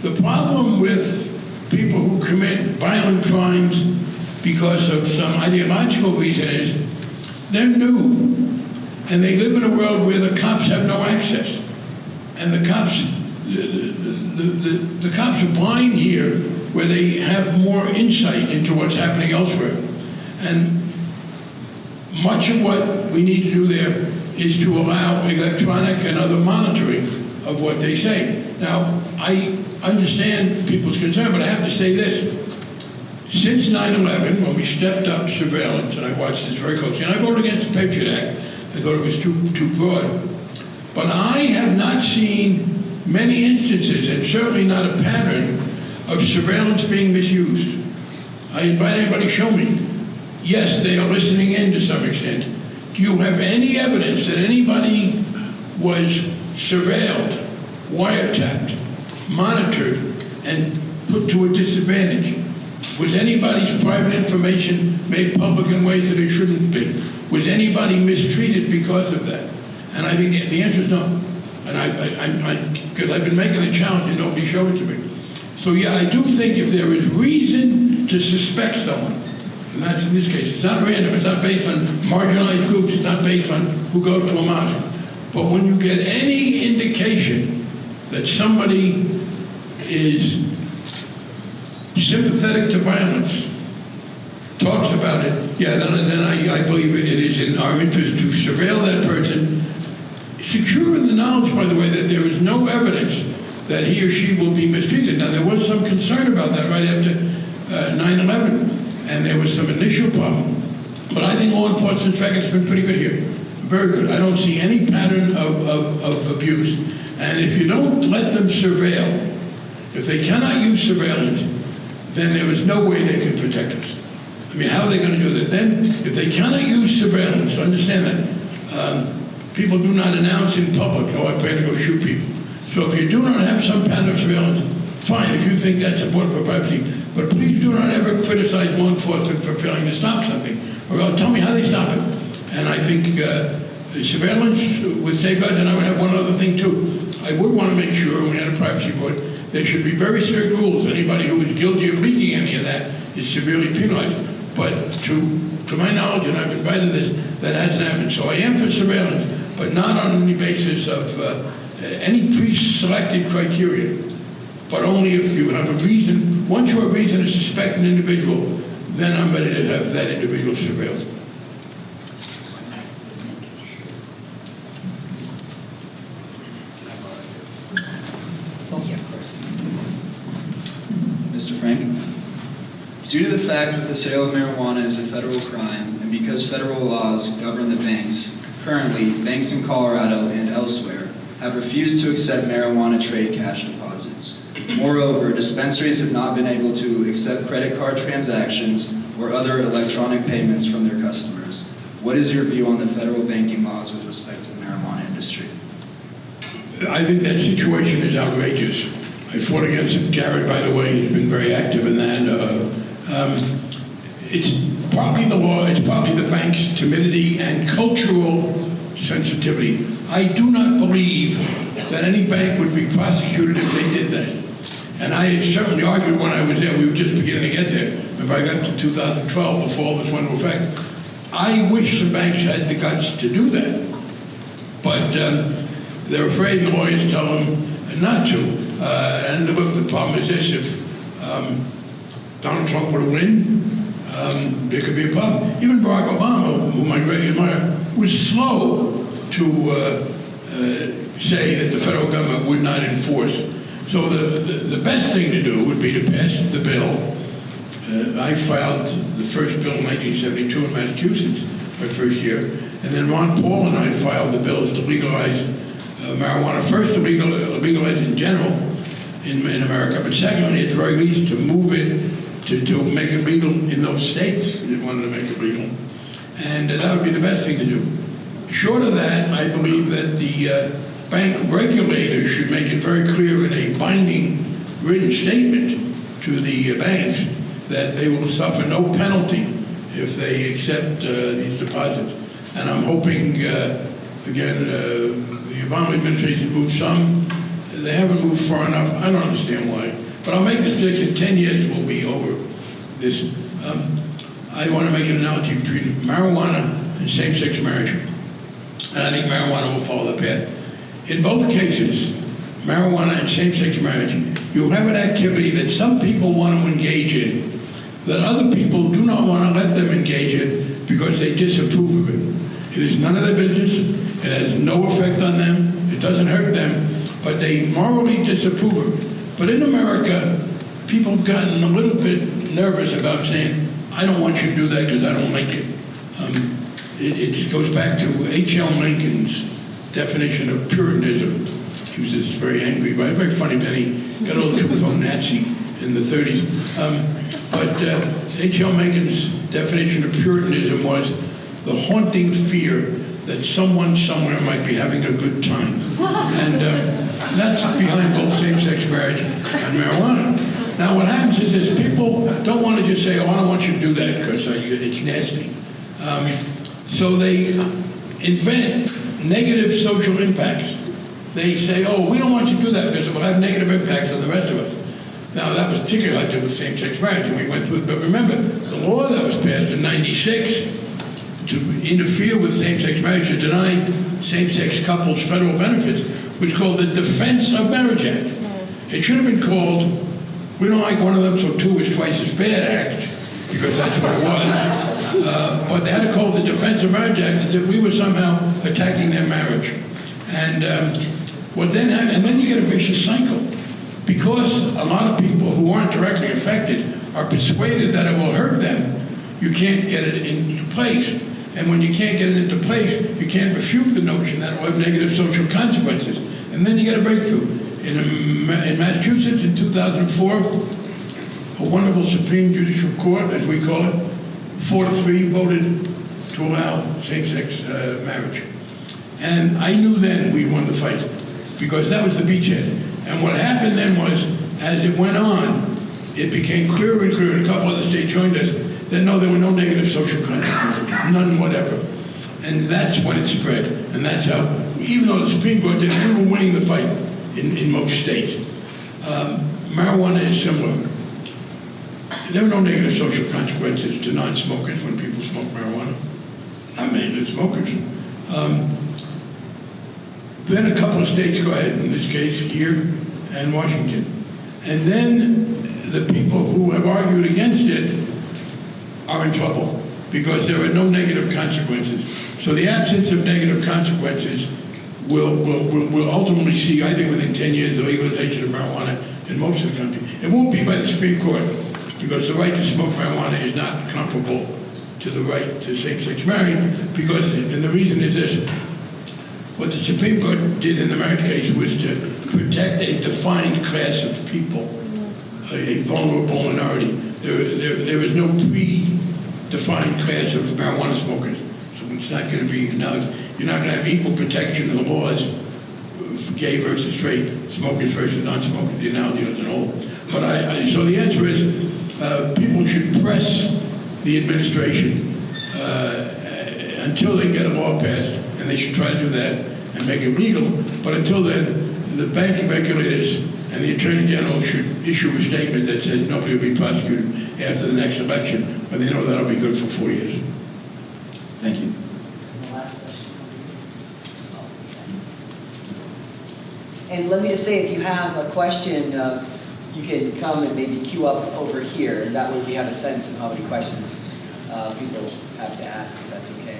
The problem with people who commit violent crimes because of some ideological reason is they're new, and they live in a world where the cops have no access. And the cops are blind here, where they have more insight into what's happening elsewhere. And much of what we need to do there is to allow electronic and other monitoring of what they say. Now, I understand people's concern, but I have to say this. Since 9/11, when we stepped up surveillance, and I watched this very closely, and I voted against the Patriot Act, I thought it was too broad. But I have not seen many instances, and certainly not a pattern, of surveillance being misused. I invite anybody to show me. Yes, they are listening in to some extent. Do you have any evidence that anybody was surveilled, wiretapped, monitored, and put to a disadvantage? Was anybody's private information made public in ways that it shouldn't be? Was anybody mistreated because of that? And I think the answer is no. And because I've been making a challenge and nobody showed it to me. So yeah, I do think if there is reason to suspect someone, and that's in this case, it's not random, it's not based on marginalized groups, it's not based on who goes to a mosque. But when you get any indication that somebody is sympathetic to violence, talks about it, yeah, then I believe it is in our interest to surveil that person, secure in the knowledge, by the way, that there is no evidence that he or she will be mistreated. Now, there was some concern about that right after 9/11, and there was some initial problem. But I think law enforcement's record has been pretty good here. Very good. I don't see any pattern of abuse. And if you don't let them surveil, if they cannot use surveillance, then there is no way they can protect us. I mean, how are they going to do that? Then, if they cannot use surveillance, understand that, people do not announce in public, oh, I plan to go shoot people. So if you do not have some kind of surveillance, fine, if you think that's important for privacy, but please do not ever criticize law enforcement for failing to stop something, or tell me how they stop it. And I think the surveillance with safeguards, and I would have one other thing too. I would want to make sure, when we had a privacy board, there should be very strict rules. Anybody who is guilty of leaking any of that is severely penalized. But to my knowledge, and I've invited this, that hasn't happened. So I am for surveillance, but not on any basis of any pre-selected criteria, but only if you have a reason. Once you have a reason to suspect an individual, then I'm ready to have that individual surveilled. Mr. Frank? Due to the fact that the sale of marijuana is a federal crime, and because federal laws govern the banks, currently, banks in Colorado and elsewhere have refused to accept marijuana trade cash deposits. Moreover, dispensaries have not been able to accept credit card transactions or other electronic payments from their customers. What is your view on the federal banking laws with respect to the marijuana industry? I think that situation is outrageous. I fought against it. Garrett, by the way, has been very active in that. It's probably the law, it's probably the bank's timidity and cultural sensitivity. I do not believe that any bank would be prosecuted if they did that. And I certainly argued when I was there, we were just beginning to get there. Remember, I got to 2012 before all this went into effect. I wish the banks had the guts to do that. But they're afraid, the lawyers tell them not to. And the problem is this, if Donald Trump were to win, there could be a problem. Even Barack Obama, whom I greatly admire, was slow to say that the federal government would not enforce. So the best thing to do would be to pass the bill. I filed the first bill in 1972 in Massachusetts, my first year, and then Ron Paul and I filed the bills to legalize marijuana. First, to legalize in general in America, but secondly, at the very least, to move it, to make it legal in those states that wanted to make it legal. And that would be the best thing to do. Short of that, I believe that the bank regulators should make it very clear in a binding written statement to the banks that they will suffer no penalty if they accept these deposits. And I'm hoping, again, the Obama administration moved some. They haven't moved far enough. I don't understand why. But I'll make this prediction, 10 years we'll be over this. I want to make an analogy between marijuana and same-sex marriage. And I think marijuana will follow the path. In both cases, marijuana and same-sex marriage, you have an activity that some people want to engage in, that other people do not want to let them engage in because they disapprove of it. It is none of their business. It has no effect on them. It doesn't hurt them, but they morally disapprove of it. But in America, people have gotten a little bit nervous about saying, I don't want you to do that because I don't like it. It goes back to H.L. Menckен's definition of Puritanism. He was this very angry, very funny man. He got a little too pro-Nazi in the 30s. But H.L. Mencken's definition of Puritanism was the haunting fear that someone somewhere might be having a good time. And that's behind both same-sex marriage and marijuana. Now what happens is this, people don't want to just say, oh, I don't want you to do that because it's nasty. So they invent negative social impacts. They say, oh, we don't want you to do that because it will have negative impacts on the rest of us. Now that was particularly like with same-sex marriage, and we went through it, but remember, the law that was passed in '96 to interfere with same-sex marriage, to deny same-sex couples federal benefits, was called the Defense of Marriage Act. It should have been called, we don't like one of them, so two is twice as bad Act, because that's what it was. But they had to call it the Defense of Marriage Act as if we were somehow attacking their marriage. And what then happened, and then you get a vicious cycle. Because a lot of people who aren't directly affected are persuaded that it will hurt them, you can't get it into place. And when you can't get it into place, you can't refute the notion that it will have negative social consequences. And then you get a breakthrough. In Massachusetts in 2004, a wonderful Supreme Judicial Court, as we call it, 4-3 voted to allow same-sex marriage. And I knew then we won the fight, because that was the beachhead. And what happened then was, as it went on, it became clearer and clearer, and a couple other states joined us, that no, there were no negative social consequences, none whatever. And that's when it spread. And that's how, even though the Supreme Court did, we were winning the fight in most states. Marijuana is similar. There are no negative social consequences to non-smokers when people smoke marijuana. Not many to smokers. Then a couple of states go ahead, in this case, here and Washington. And then the people who have argued against it are in trouble because there are no negative consequences. So the absence of negative consequences will ultimately see, I think within 10 years, the legalization of marijuana in most of the country. It won't be by the Supreme Court, because the right to smoke marijuana is not comparable to the right to same-sex marriage, because, and the reason is this, what the Supreme Court did in the marriage case was to protect a defined class of people, a vulnerable minority. There is no pre-defined class of marijuana smokers, so it's not going to be, now you're not going to have equal protection of the laws, gay versus straight, smokers versus non-smokers, the analogy doesn't hold. But so the answer is, people should press the administration until they get a law passed, and they should try to do that and make it legal. But until then, the banking regulators and the Attorney General should issue a statement that says nobody will be prosecuted after the next election, but they know that'll be good for 4 years. Thank you. And let me just say, if you have a question, you can come and maybe queue up over here, and that way we have a sense of how many questions people have to ask, if that's okay.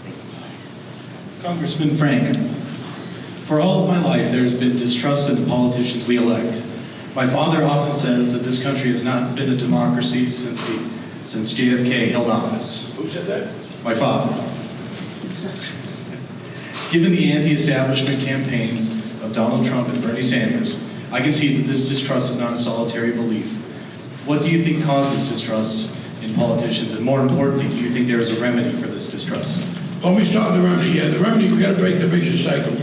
Thank you. Congressman Frank, for all of my life there has been distrust in the politicians we elect. My father often says that this country has not been a democracy since JFK held office. Who said that? My father. Given the anti-establishment campaigns of Donald Trump and Bernie Sanders, I can see that this distrust is not a solitary belief. What do you think causes distrust in politicians, and more importantly, do you think there is a remedy for this distrust? Well, let me start with the remedy. Yeah, the remedy, we got to break the vicious cycle.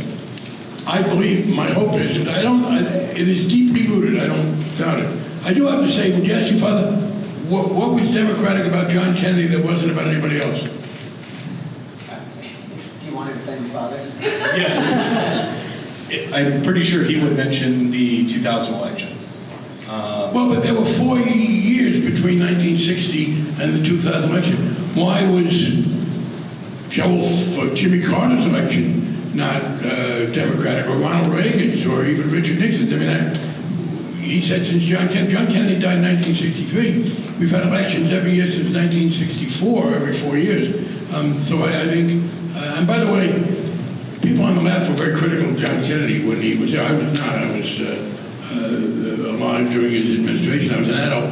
I believe, my hope is, and it is deeply rooted, I don't doubt it. I do have to say, would you ask your father, what was democratic about John Kennedy that wasn't about anybody else? Do you want to defend your fathers? Yes. I'm pretty sure he would mention the 2000 election. Well, but there were 4 years between 1960 and the 2000 election. Why was Jimmy Carter's election not democratic, or Ronald Reagan's, or even Richard Nixon's? I mean, he said since John Kennedy died in 1963, we've had elections every year since 1964, every 4 years. So I think, and by the way, people on the left were very critical of John Kennedy when he was there. I was not. I was alive during his administration. I was an adult.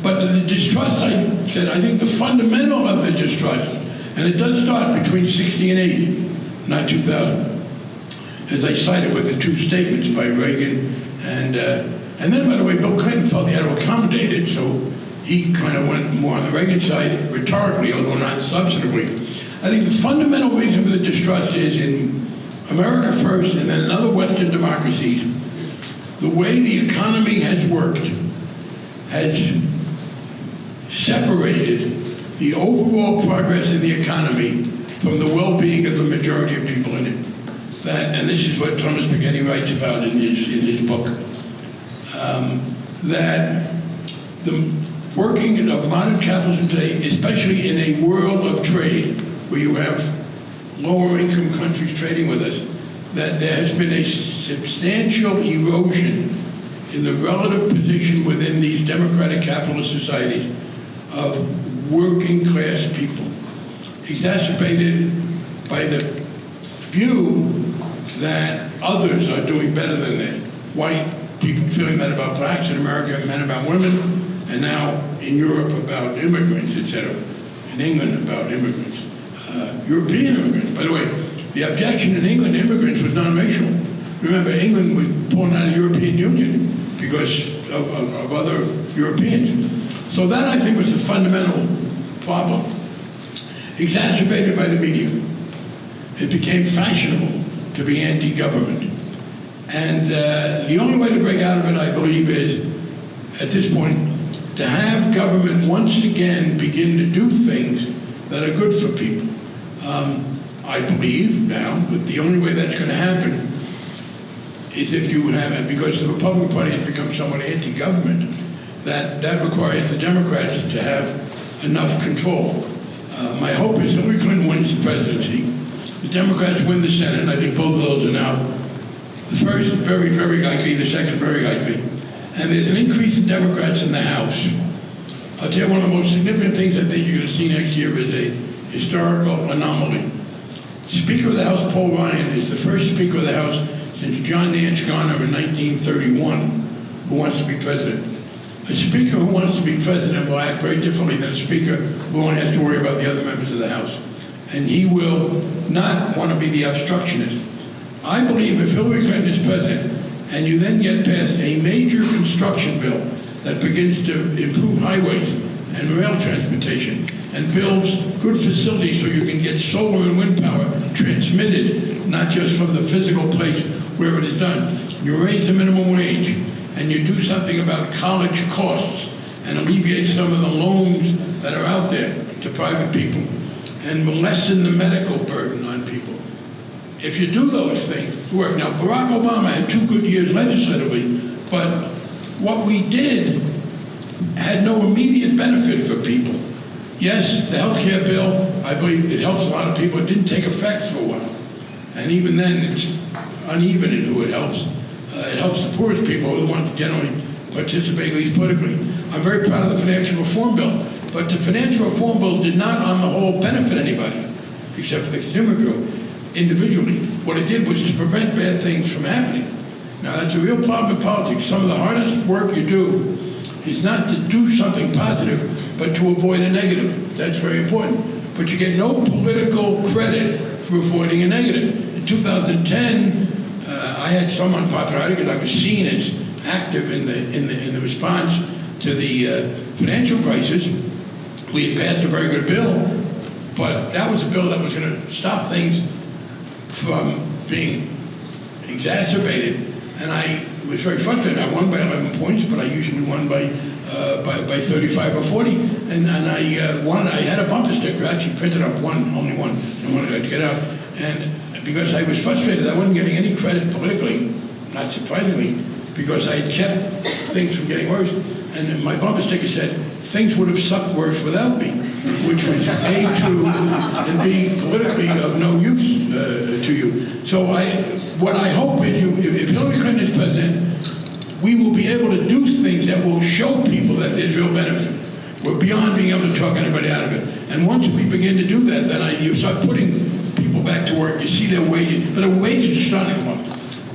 But the distrust, I said, I think the fundamental of the distrust, and it does start between 60 and 80, not 2000. As I cited with the two statements by Reagan, and then, by the way, Bill Clinton felt he had to accommodate it, so he kind of went more on the Reagan side rhetorically, although not substantively. I think the fundamental reason for the distrust is in America first and then in other Western democracies, the way the economy has worked has separated the overall progress in the economy from the well-being of the majority of people in it. That, and this is what Thomas Piketty writes about in his book, that the working of modern capitalism today, especially in a world of trade, where you have lower income countries trading with us, that there has been a substantial erosion in the relative position within these democratic capitalist societies of working class people, exacerbated by the view that others are doing better than them. White people feeling that about blacks in America, men about women, and now in Europe about immigrants, etc. In England about immigrants. European immigrants. By the way, the objection in England to immigrants was non-racial. Remember, England was pulling out of the European Union because of other Europeans. So that, I think, was the fundamental problem, exacerbated by the media. it became fashionable to be anti-government. And the only way to break out of it, I believe, is, at this point, to have government once again begin to do things that are good for people. I believe now that the only way that's going to happen is if you have it, because the Republican Party has become somewhat anti-government, that requires the Democrats to have enough control. My hope is Hillary Clinton wins the presidency, the Democrats win the Senate, and I think both of those are now the first very, very likely, the second very likely, and there's an increase in Democrats in the House. I'll tell you one of the most significant things I think you're going to see next year is a historical anomaly. Speaker of the House, Paul Ryan, is the first Speaker of the House since John Nance Garner in 1931 who wants to be president. A Speaker who wants to be president will act very differently than a Speaker who only has to worry about the other members of the House. And he will not want to be the obstructionist. I believe if Hillary Clinton is president, and you then get past a major construction bill that begins to improve highways and rail transportation and builds good facilities so you can get solar and wind power transmitted, not just from the physical place where it is done. You raise the minimum wage and you do something about college costs and alleviate some of the loans that are out there to private people and lessen the medical burden on people. If you do those things, work. Now, Barack Obama had 2 good years legislatively, but what we did had no immediate benefit for people. Yes, the health care bill, I believe it helps a lot of people. It didn't take effect for a while. And even then, it's uneven in who it helps. It helps the poorest people, who are the ones that generally participate least politically. I'm very proud of the financial reform bill, but the financial reform bill did not, on the whole, benefit anybody, except for the consumer group, individually. What it did was to prevent bad things from happening. Now, that's a real problem in politics. Some of the hardest work you do is not to do something positive, but to avoid a negative. That's very important. But you get no political credit for avoiding a negative. In 2010, I had some unpopularity because I was seen as active in the response to the financial crisis. We had passed a very good bill, but that was a bill that was going to stop things from being exacerbated. And I was very frustrated. I won by 11 points, but I usually won by 35 or 40. And I won. I had a bumper sticker. I actually printed up only one. I wanted to get out. And because I was frustrated, I wasn't getting any credit politically, not surprisingly, because I had kept things from getting worse. And my bumper sticker said, "Things would have sucked worse without me," which was A, true, and B, politically of no use to you. So what I hope is if Hillary Clinton is president, we will be able to do things that will show people that there's real benefit. We're beyond being able to talk anybody out of it. And once we begin to do that, then you start putting people back to work. You see their wages, but their wages are starting to come up.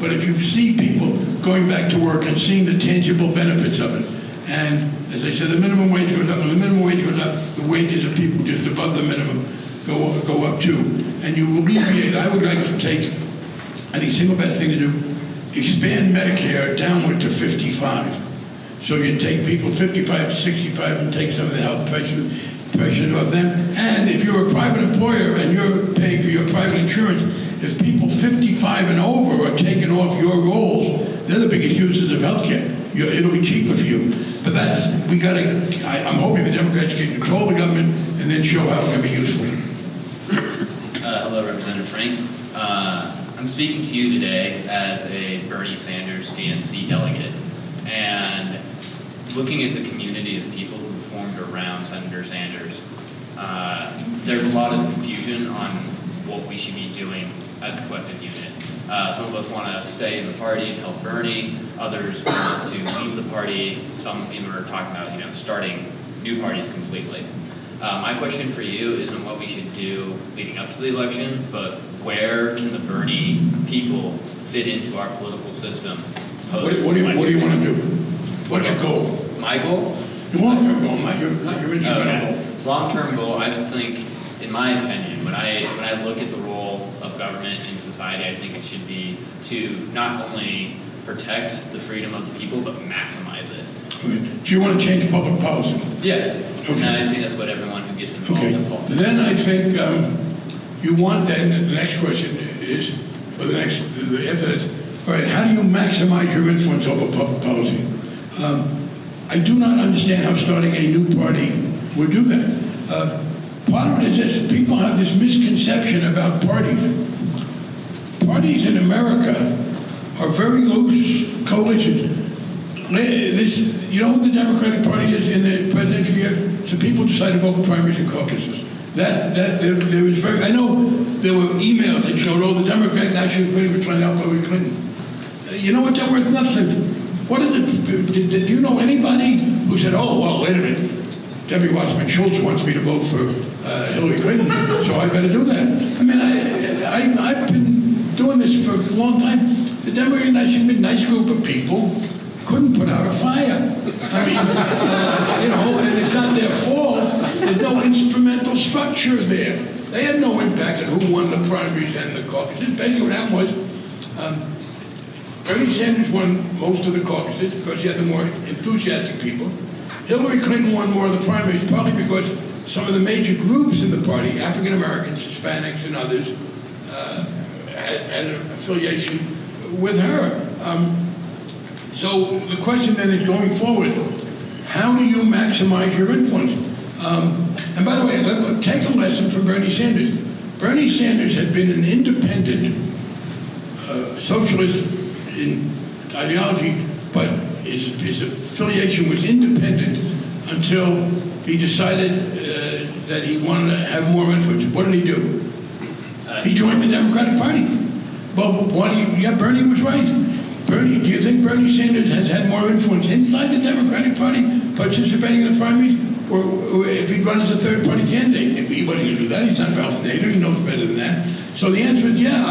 But if you see people going back to work and seeing the tangible benefits of it, and as I said, the minimum wage goes up. When the minimum wage goes up, the wages of people just above the minimum go up too. And you alleviate. I would like to take, I think, single best thing to do, expand Medicare downward to 55. So you take people 55 to 65 and take some of the health pressures off them. And if you're a private employer and you're paying for your private insurance, if people 55 and over are taken off your rolls, they're the biggest users of health care. It'll be cheaper for you. But I'm hoping the Democrats can control the government and then show how it can be useful. Hello, Representative Frank. I'm speaking to you today as a Bernie Sanders DNC delegate. And looking at the community of people who formed around Senator Sanders, there's a lot of confusion on what we should be doing as a collective unit. Some of us want to stay in the party and help Bernie. Others want to leave the party. Some even are talking about, starting new parties completely. My question for you isn't what we should do leading up to the election, but where can the Bernie people fit into our political system post? What do you want to do? What's your goal? My goal? Your long-term goal, not your instrumental goal. Long-term goal, I think, in my opinion, when I look at the role of government in society, I think it should be to not only protect the freedom of the people, but maximize it. Okay. Do you want to change public policy? Yeah, Okay. and I think that's what everyone who gets involved Okay. in politics. Then I think you want then, the next question is, or the after that, all right, how do you maximize your influence over public policy? I do not understand how starting a new party would do that. Part of it is this, people have this misconception about parties. Parties in America are very loose coalitions. You know what the Democratic Party is in the presidential year? So people decide to vote in primaries and caucuses. There was I know there were emails that showed, the Democratic National Committee was trying to help Hillary Clinton. You know what, they're worth nothing. What is it? Did you know anybody who said, oh, well, wait a minute, Debbie Wasserman Schultz wants me to vote for Hillary Clinton, so I better do that. I mean, I've been doing this for a long time. The Democratic National Committee, nice group of people, couldn't put out a fire. I mean, and it's not their fault. There's no instrumental structure there. They had no impact on who won the primaries and the caucuses. Basically what happened was, Bernie Sanders won most of the caucuses because he had the more enthusiastic people. Hillary Clinton won more of the primaries, partly because some of the major groups in the party, African Americans, Hispanics, and others, had an affiliation with her. So the question then is, going forward, how do you maximize your influence? And by the way, take a lesson from Bernie Sanders. Bernie Sanders had been an independent socialist in ideology, but his affiliation was independent until he decided that he wanted to have more influence. What did he do? He joined the Democratic Party. Well, Bernie was right. Bernie, do you think Bernie Sanders has had more influence inside the Democratic Party, participating in the primaries, or if he'd run as a third-party candidate? If he wasn't going to do that, he's not Ralph Nader, he knows better than that. So the answer is, yeah,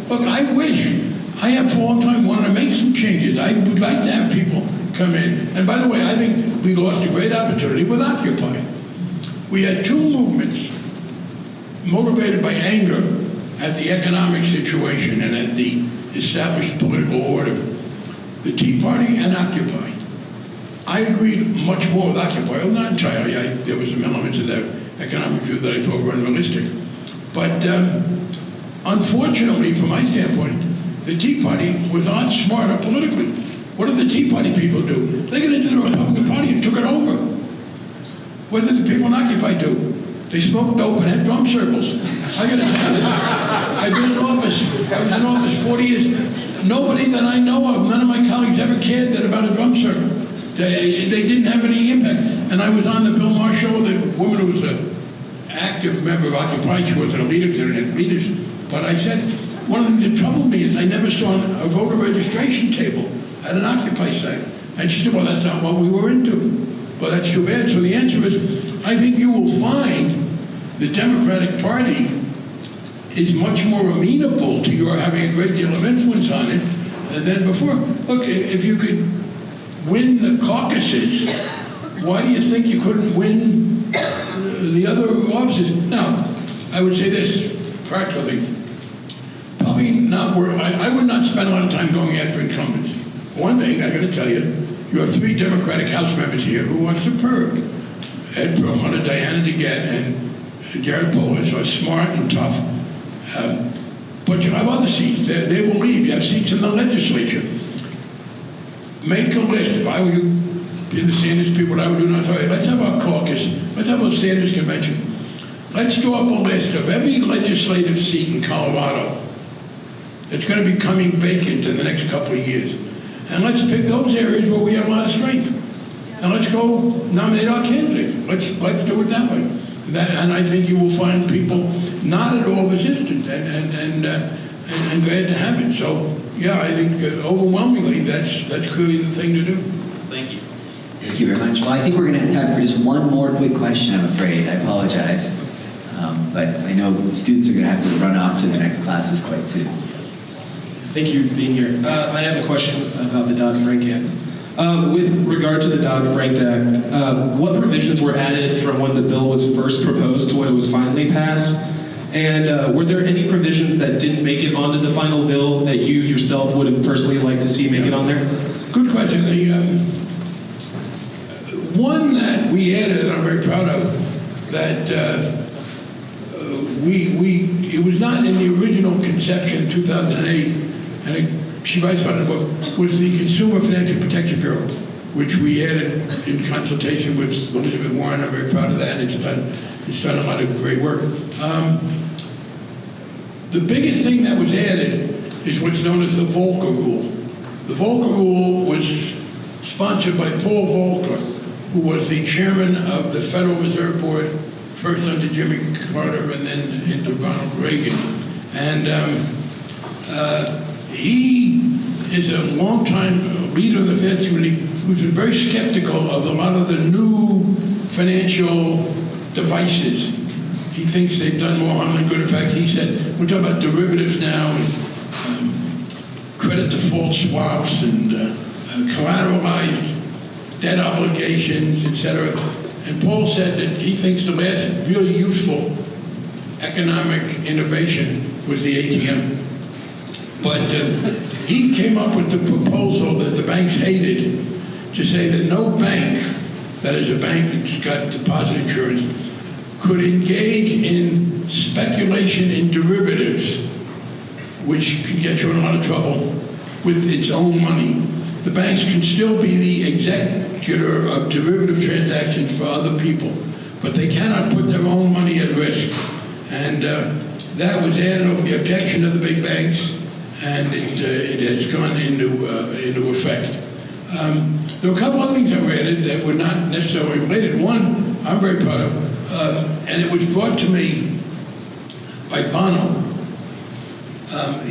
I wish. I have for a long time wanted to make some changes. I would like to have people come in. And by the way, I think we lost a great opportunity with Occupy. We had two movements motivated by anger at the economic situation and at the established political order. The Tea Party and Occupy. I agreed much more with Occupy, well, not entirely. There were some elements of that economic view that I thought were unrealistic. But unfortunately, from my standpoint, the Tea Party was not smarter politically. What did the Tea Party people do? They got into the Republican Party and took it over. What did the people in Occupy do? They smoked dope and had drum circles. I got to tell you, I've been in office. I was in office 40 years. Nobody that I know of, none of my colleagues ever cared about a drum circle. They didn't have any impact. And I was on the Bill Maher show. The woman who was an active member of Occupy, she wasn't a leader, because they didn't have leaders. But I said, one of the things that troubled me is I never saw a voter registration table at an Occupy site. And she said, well, that's not what we were into. Well, that's too bad. So the answer is, I think you will find the Democratic Party is much more amenable to your having a great deal of influence on it than before. Look, if you could win the caucuses, why do you think you couldn't win the other offices? Now, I would say this practically. Probably not worth, I would not spend a lot of time going after incumbents. One thing I got to tell you have 3 Democratic House members here who are superb. Ed Perlmutter, Diana DeGette, and Jared Polis are smart and tough. But you have other seats. They will leave. You have seats in the legislature. Make a list. If I were you, in the Sanders people, what I would do now, let's have our caucus. Let's have a Sanders convention. Let's draw up a list of every legislative seat in Colorado that's going to be coming vacant in the next couple of years. And let's pick those areas where we have a lot of strength. And let's go nominate our candidate. Let's do it that way. And I think you will find people not at all resistant and glad to have it. So, yeah, I think overwhelmingly that's clearly the thing to do. Thank you. Thank you very much. Well, I think we're going to have time for just one more quick question, I'm afraid. I apologize. But I know students are going to have to run off to the next classes quite soon. Thank you for being here. I have a question about the Dodd-Frank Act. With regard to the Dodd-Frank Act, what provisions were added from when the bill was first proposed to when it was finally passed? And were there any provisions that didn't make it onto the final bill that you yourself would have personally liked to see make it on there? Good question. The one that we added, and I'm very proud of, that we it was not in the original conception, 2008, and she writes about it in the book, was the Consumer Financial Protection Bureau, which we added in consultation with Elizabeth Warren. I'm very proud of that. It's done a lot of great work. The biggest thing that was added is what's known as the Volcker Rule. The Volcker Rule was sponsored by Paul Volcker, who was the chairman of the Federal Reserve Board, first under Jimmy Carter and then into Ronald Reagan. And he is a longtime leader of the finance community who's been very skeptical of a lot of the new financial devices. He thinks they've done more harm than good. In fact, he said, we're talking about derivatives now, and credit default swaps, and collateralized debt obligations, etc. And Paul said that he thinks the last really useful economic innovation was the ATM. But he came up with the proposal that the banks hated, to say that no bank, that is a bank that's got deposit insurance, could engage in speculation in derivatives, which can get you in a lot of trouble, with its own money. The banks can still be the executor of derivative transactions for other people, but they cannot put their own money at risk. And that was added over the objection of the big banks, and it has gone into effect. There were a couple other things that were added that were not necessarily related. One, I'm very proud of, and it was brought to me by Barney.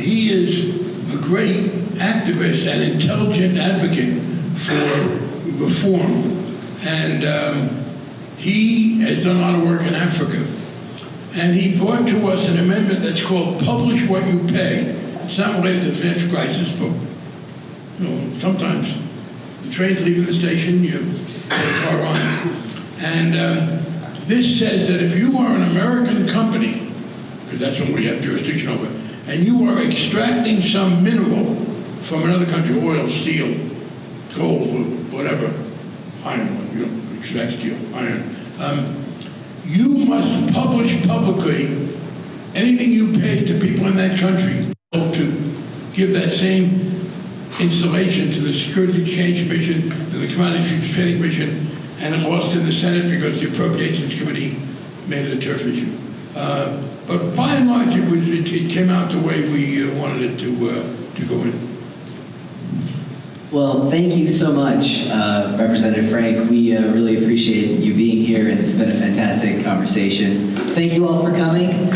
He is a great activist and intelligent advocate for reform. And he has done a lot of work in Africa. And he brought to us an amendment that's called Publish What You Pay. It's not related to the financial crisis, but sometimes the train's leaving the station, you put a car on. And this says that if you are an American company, because that's what we have jurisdiction over, and you are extracting some mineral from another country, oil, steel, gold, whatever, iron, you don't extract steel, iron, you must publish publicly anything you pay to people in that country to give that same installation to the Securities Exchange Commission, to the Commodity Futures Trading Commission, and it lost in the Senate because the Appropriations Committee made it a turf issue. But by and large, it came out the way we wanted it to go in. Well, thank you so much, Representative Frank. We really appreciate you being here, and it's been a fantastic conversation. Thank you all for coming.